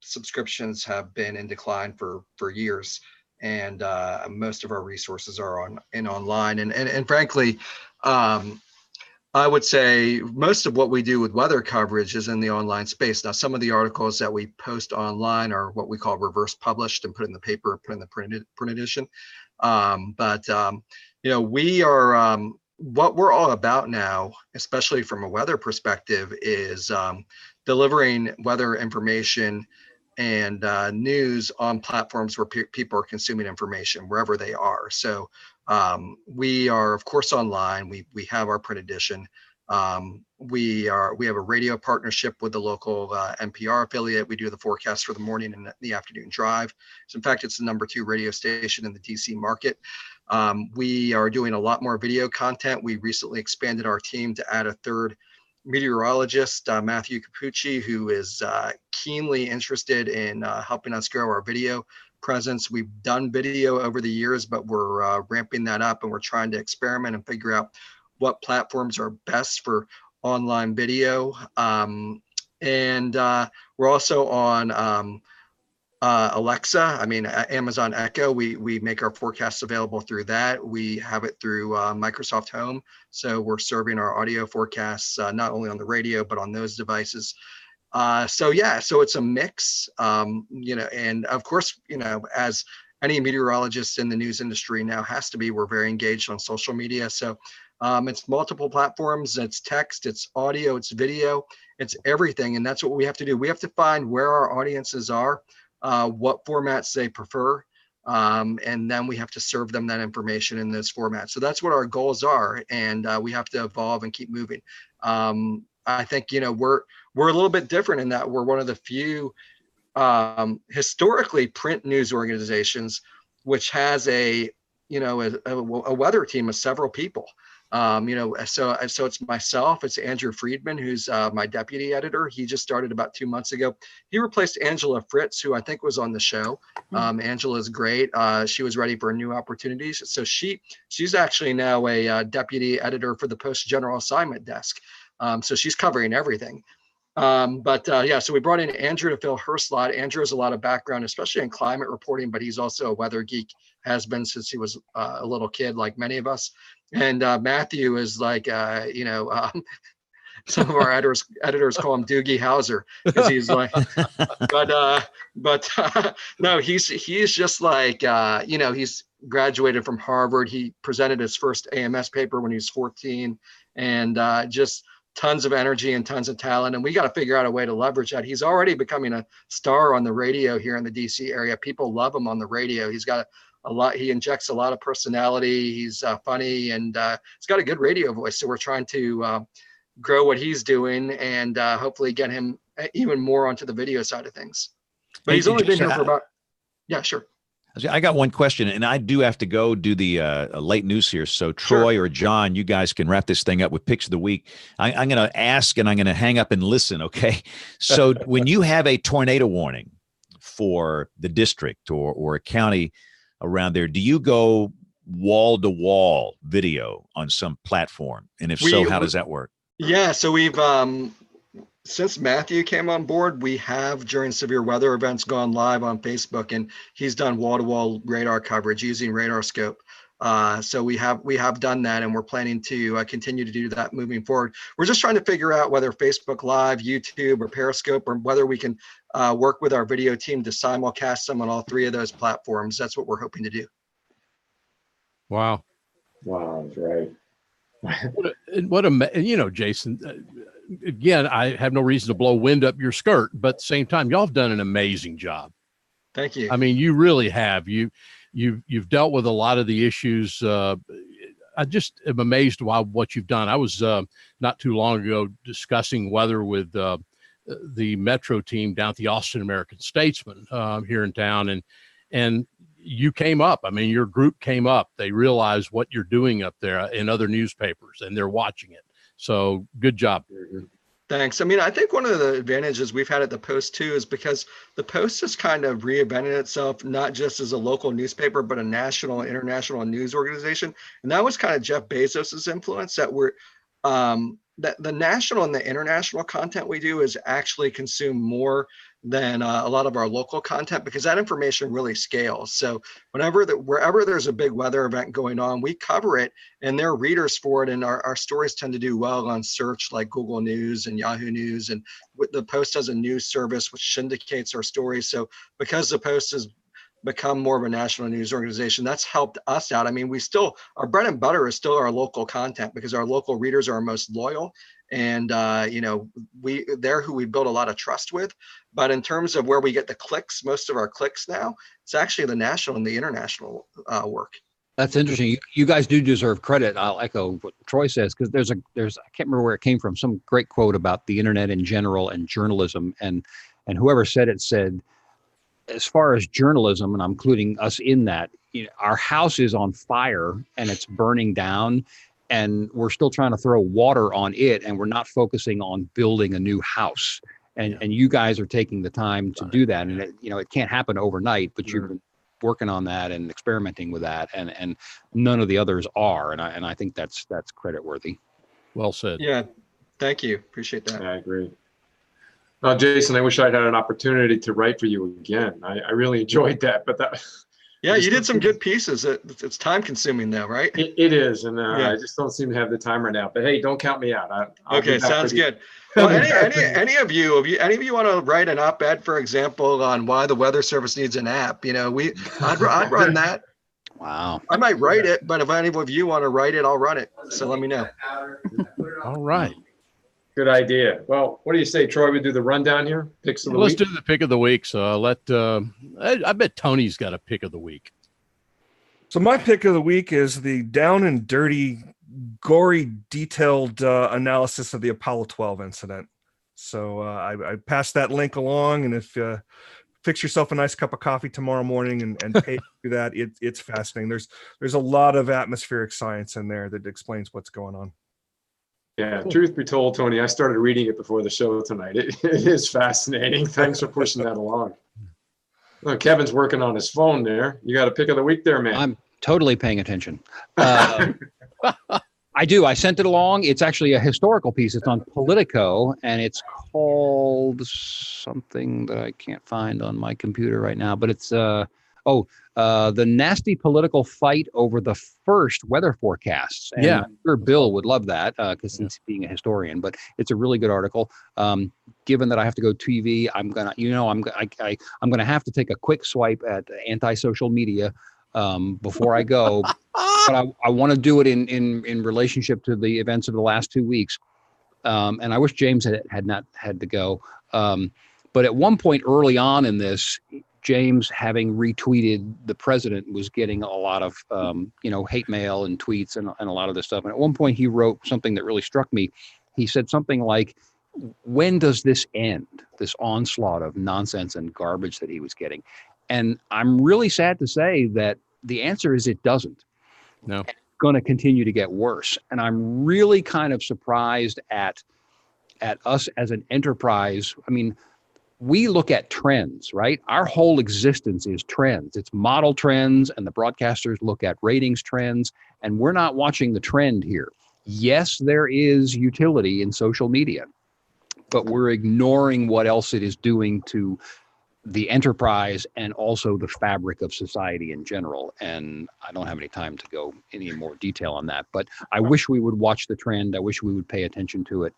subscriptions have been in decline for years, and most of our resources are online. And frankly, I would say most of what we do with weather coverage is in the online space. Now, some of the articles that we post online are what we call reverse published and put in the paper, put in the print edition. We are what we're all about now, especially from a weather perspective, is delivering weather information and news on platforms where people are consuming information wherever they are. So we are, of course, online. We have our print edition. We have a radio partnership with the local NPR affiliate. We do the forecast for the morning and the afternoon drive. So in fact, it's the #2 radio station in the DC market. We are doing a lot more video content. We recently expanded our team to add a third meteorologist, Matthew Capucci, who is keenly interested in helping us grow our video presence. We've done video over the years, but we're ramping that up, and we're trying to experiment and figure out what platforms are best for online video. And we're also on Alexa. I mean, Amazon Echo. We make our forecasts available through that. We have it through Microsoft Home. So we're serving our audio forecasts not only on the radio, but on those devices. So it's a mix, and of course, as any meteorologist in the news industry now has to be, we're very engaged on social media. So it's multiple platforms, it's text, it's audio, it's video, it's everything. And that's what we have to do. We have to find where our audiences are, what formats they prefer, and then we have to serve them that information in those formats. So that's what our goals are, and we have to evolve and keep moving. I think we're a little bit different in that we're one of the few historically print news organizations which has a weather team of several people. So it's myself, it's Andrew Friedman, who's my deputy editor. He just started about 2 months ago. He replaced Angela Fritz, who I think was on the show. Angela's great. She was ready for new opportunities. So she's actually now a deputy editor for the Post General Assignment Desk. So she's covering everything. So we brought in Andrew to fill her slot. Andrew has a lot of background, especially in climate reporting, but he's also a weather geek, has been since he was a little kid, like many of us. And Matthew is like, some of our editors call him Doogie Howser, because he's like, no, he's just like, he's graduated from Harvard. He presented his first AMS paper when he was 14, and just tons of energy and tons of talent. And we got to figure out a way to leverage that. He's already becoming a star on the radio here in the DC area. People love him on the radio. He's got a lot, he injects a lot of personality. He's funny, and he's got a good radio voice. So we're trying to grow what he's doing, and hopefully get him even more onto the video side of things. But he's only been here for about, yeah, sure.
I got one question, and I do have to go do the late news here. So Troy or John, you guys can wrap this thing up with picks of the week. I'm going to ask, and I'm going to hang up and listen. Okay. So when you have a tornado warning for the district or a county around there, do you go wall to wall video on some platform? And if so, how does that work?
Yeah. So we've, since Matthew came on board, we have, during severe weather events, gone live on Facebook, and he's done wall-to-wall radar coverage using RadarScope. So we have done that, and we're planning to continue to do that moving forward. We're just trying to figure out whether Facebook Live, YouTube, or Periscope, or whether we can work with our video team to simulcast them on all three of those platforms. That's what we're hoping to do.
Wow, that's right.
Jason, again, I have no reason to blow wind up your skirt, but at the same time, y'all have done an amazing job.
Thank you.
I mean, you really have. You've dealt with a lot of the issues. I just am amazed by what you've done. I was not too long ago discussing weather with the Metro team down at the Austin American-Statesman here in town, and you came up. I mean, your group came up. They realized what you're doing up there in other newspapers, and they're watching it. So good job.
Thanks. I mean, I think one of the advantages we've had at the Post too is because the Post has kind of reinvented itself, not just as a local newspaper, but a national and international news organization. And that was kind of Jeff Bezos's influence, that we're that the national and the international content we do is actually consumed more than a lot of our local content, because that information really scales. So wherever there's a big weather event going on, we cover it, and there are readers for it. And our stories tend to do well on search, like Google News and Yahoo News. And the Post has a news service which syndicates our stories. So because the Post has become more of a national news organization, that's helped us out. I mean, our bread and butter is still our local content, because our local readers are our most loyal, and they're who we build a lot of trust with. But in terms of where we get the clicks, most of our clicks now, it's actually the national and the international work.
That's interesting. You guys do deserve credit. I'll echo what Troy says, because there's I can't remember where it came from, some great quote about the internet in general and journalism, and whoever said it said, as far as journalism, and I'm including us in that, our house is on fire and it's burning down, and we're still trying to throw water on it, and we're not focusing on building a new house. And you guys are taking the time to do that, and it can't happen overnight, but you've been working on that and experimenting with that, and none of the others are, and I think that's credit worthy.
Well said.
Yeah, thank you. Appreciate that.
I agree. Jason, I wish I'd had an opportunity to write for you again. I really enjoyed that, but that.
Yeah, you did some good pieces. It's time consuming though, right?
It is, and I just don't seem to have the time right now. But hey, don't count me out.
Okay, sounds good. Well, any of you want to write an op-ed, for example, on why the Weather Service needs an app? I'd run that.
Wow.
I might write it, but if any of you want to write it, I'll run it. So let me know.
All right.
Good idea. Well, what do you say, Troy? We do the rundown here. Picks of the week.
Let's do the pick of the week. So I bet Tony's got a pick of the week.
So my pick of the week is the down and dirty, gory, detailed analysis of the Apollo 12 incident. So I passed that link along, and if fix yourself a nice cup of coffee tomorrow morning and pay through that, it's fascinating. There's a lot of atmospheric science in there that explains what's going on.
Yeah, truth be told, Tony, I started reading it before the show tonight. It is fascinating. Thanks for pushing that along. Well, Kevin's working on his phone there. You got a pick of the week there, man.
I'm totally paying attention. I do. I sent it along. It's actually a historical piece. It's on Politico, and it's called something that I can't find on my computer right now. But it's the nasty political fight over the first weather forecasts. And I'm sure Bill would love that because he's being a historian. But it's a really good article. Given that I have to go TV, I'm gonna have to take a quick swipe at anti-social media before I go. But I want to do it in relationship to the events of the last 2 weeks. And I wish James had not had to go. But at one point early on in this, James, having retweeted the president, was getting a lot of hate mail and tweets and a lot of this stuff. And at one point he wrote something that really struck me. He said something like, when does this end, this onslaught of nonsense and garbage that he was getting? And I'm really sad to say that the answer is it doesn't.
No.
It's going to continue to get worse. And I'm really kind of surprised at us as an enterprise. I mean, we look at trends, right? Our whole existence is trends. It's model trends, and the broadcasters look at ratings trends, and we're not watching the trend here. Yes, there is utility in social media, but we're ignoring what else it is doing to the enterprise and also the fabric of society in general. And I don't have any time to go any more detail on that, but I wish we would watch the trend. I wish we would pay attention to it.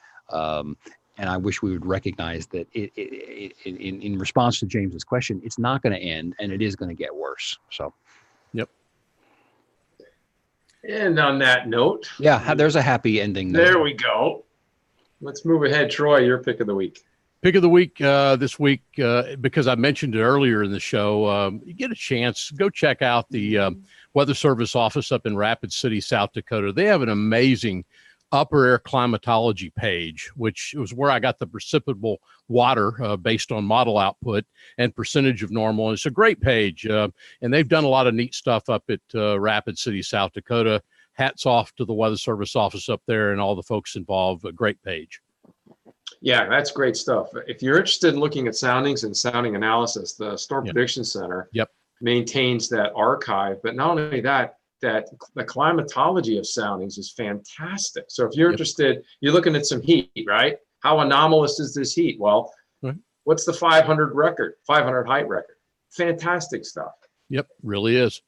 And I wish we would recognize that in response to James's question, it's not going to end, and it is going to get worse. So,
yep.
And on that note,
there's a happy ending.
There we go. Let's move ahead. Troy, your pick of the week.
Pick of the week this week, because I mentioned it earlier in the show, you get a chance, go check out the Weather Service office up in Rapid City, South Dakota. They have an amazing upper air climatology page, which was where I got the precipitable water based on model output and percentage of normal. And it's a great page. And they've done a lot of neat stuff up at Rapid City, South Dakota. Hats off to the Weather Service office up there and all the folks involved. A great page.
Yeah, that's great stuff. If you're interested in looking at soundings and sounding analysis, the Storm Prediction Center maintains that archive. But not only that the climatology of soundings is fantastic. So if you're interested, you're looking at some heat, right? How anomalous is this heat? Well, what's the 500 height record? Fantastic stuff.
Yep, really is.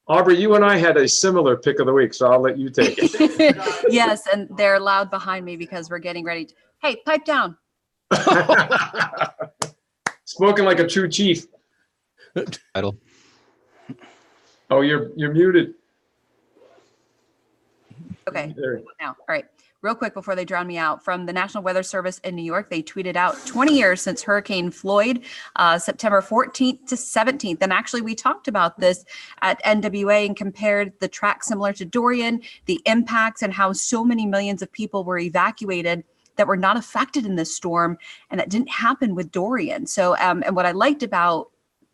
Aubrey, you and I had a similar pick of the week, so I'll let you take it.
Yes, and they're loud behind me because we're getting ready to, hey, pipe down.
Spoken like a true chief.
Title.
Oh, you're muted.
Okay, now, all right. Real quick before they drown me out, from the National Weather Service in New York, they tweeted out 20 years since Hurricane Floyd, September 14th to 17th. And actually, we talked about this at NWA and compared the track similar to Dorian, the impacts and how so many millions of people were evacuated that were not affected in this storm. And that didn't happen with Dorian. So, and what I liked about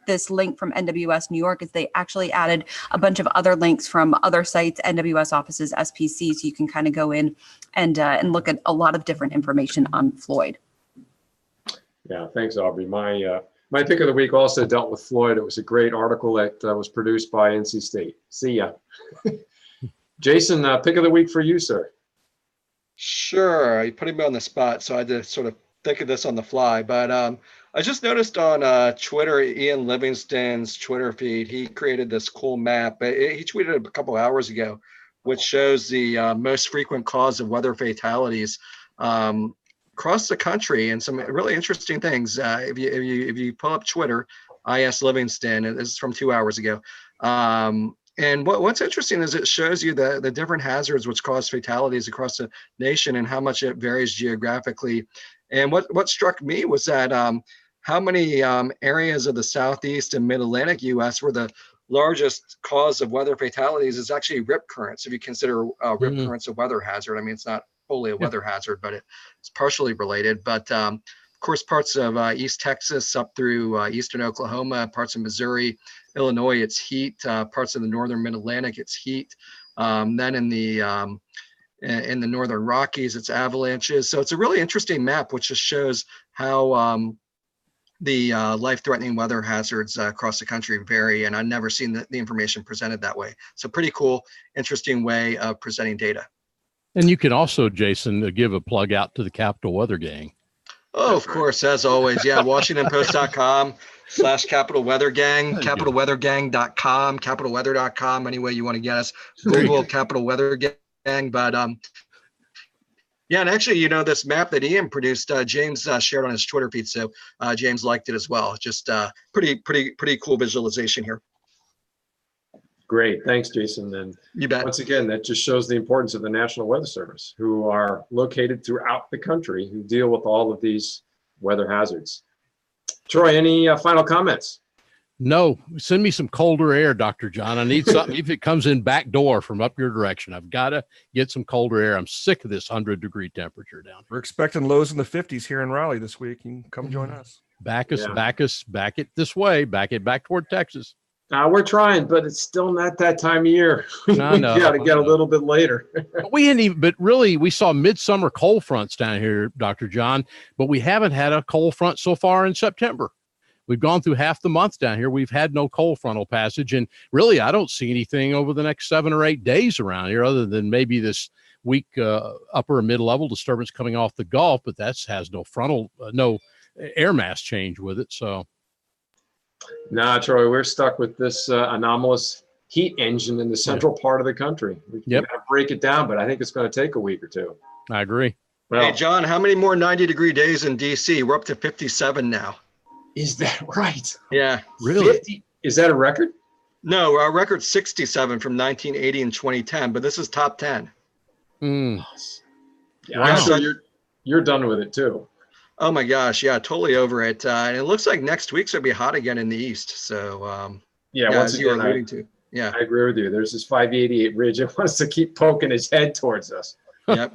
this link from NWS New York is they actually added a bunch of other links from other sites, NWS offices, SPC, so you can kind of go in and look at a lot of different information on Floyd.
Yeah, thanks, Aubrey. My pick of the week also dealt with Floyd. It was a great article that was produced by NC State. See ya. Jason, pick of the week for you, sir.
Sure, you're putting me on the spot, so I had to sort of think of this on the fly. But I just noticed on Twitter, Ian Livingston's Twitter feed, he created this cool map. He tweeted it a couple hours ago, which shows the most frequent cause of weather fatalities across the country, and some really interesting things. If you pull up Twitter, IS Livingston, this is from 2 hours ago. And what's interesting is it shows you the different hazards which cause fatalities across the nation and how much it varies geographically. And what struck me was that how many areas of the Southeast and Mid-Atlantic U.S. were the largest cause of weather fatalities is actually rip currents. If you consider rip currents a weather hazard, I mean, it's not wholly a weather hazard, but it's partially related. But of course, parts of East Texas up through eastern Oklahoma, parts of Missouri, Illinois, it's heat. Parts of the northern Mid-Atlantic, it's heat. Then in the northern Rockies, it's avalanches. So it's a really interesting map, which just shows how the life-threatening weather hazards across the country vary. And I've never seen the information presented that way. So pretty cool, interesting way of presenting data. And
you can also, Jason, give a plug out to the Capital Weather Gang.
Oh, of course, as always. Yeah, WashingtonPost.com/Capital Weather Gang, CapitalWeatherGang.com, CapitalWeather.com, any way you want to get us. Google Capital Weather Gang. But yeah, and actually, this map that Ian produced, James shared on his Twitter feed. So James liked it as well. Just pretty cool visualization here.
Great. Thanks, Jason. And
you bet.
Once again, that just shows the importance of the National Weather Service, who are located throughout the country, who deal with all of these weather hazards. Troy, any final comments?
No. Send me some colder air, Dr. John. I need something. If it comes in back door from up your direction, I've got to get some colder air. I'm sick of this 100-degree temperature down here.
We're expecting lows in the 50s here in Raleigh this week. You can come join us.
Back it this way, back toward Texas.
We're trying, but it's still not that time of year. We got to get a little bit later.
But really, we saw midsummer cold fronts down here, Dr. John, but we haven't had a cold front so far in September. We've gone through half the month down here. We've had no cold frontal passage. And really, I don't see anything over the next 7 or 8 days around here other than maybe this weak upper and mid-level disturbance coming off the Gulf, but that has no air mass change with it. So.
Nah, Troy, we're stuck with this anomalous heat engine in the central part of the country. We got to break it down, but I think it's going to take a week or two.
I agree.
Well, hey, John, how many more 90-degree days in D.C.? We're up to 57 now.
Is that right?
Yeah.
Really?
50? Is that a record?
No, our record's 67 from 1980 and 2010, but this is top 10.
Yeah, wow. I'm sure you're done with it too.
Oh my gosh, yeah, totally over it. And it looks like next week's gonna be hot again in the east. So
once again,
I
agree with you. There's this 588 ridge. It wants to keep poking its head towards us.
Yep.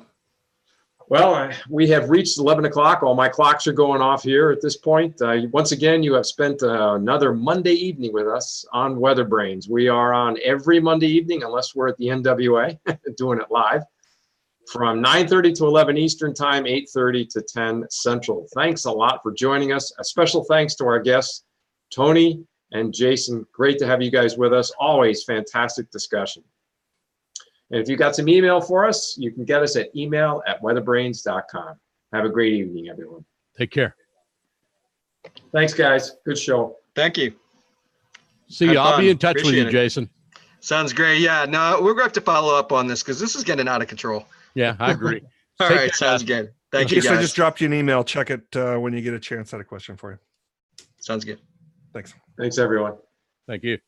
Well, we have reached 11 o'clock. All my clocks are going off here at this point. Once again, you have spent another Monday evening with us on WeatherBrains. We are on every Monday evening, unless we're at the NWA doing it live, from 9:30 to 11 Eastern Time, 8:30 to 10 Central. Thanks a lot for joining us. A special thanks to our guests, Tony and Jason. Great to have you guys with us. Always fantastic discussion. And if you got some email for us, you can get us at email@weatherbrains.com. Have a great evening, everyone.
Take care.
Thanks, guys. Good show.
Thank you.
See you. I'll be in touch with you, Jason.
Sounds great. Yeah, no, we're going to have to follow up on this because this is getting out of control.
Yeah, I agree.
All right, sounds good. Thank you, guys.
I just dropped you an email. Check it when you get a chance. I had a question for you.
Sounds good.
Thanks.
Thanks, everyone.
Thank you.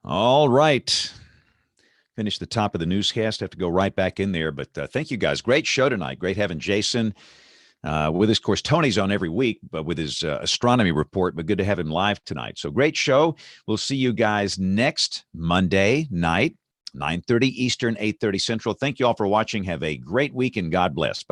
All right. Finish the top of the newscast. Have to go right back in there. But thank you guys. Great show tonight. Great having Jason with us. Of course, Tony's on every week, but with his astronomy report. But good to have him live tonight. So great show. We'll see you guys next Monday night, 9:30 Eastern, 8:30 Central. Thank you all for watching. Have a great week and God bless. Bye.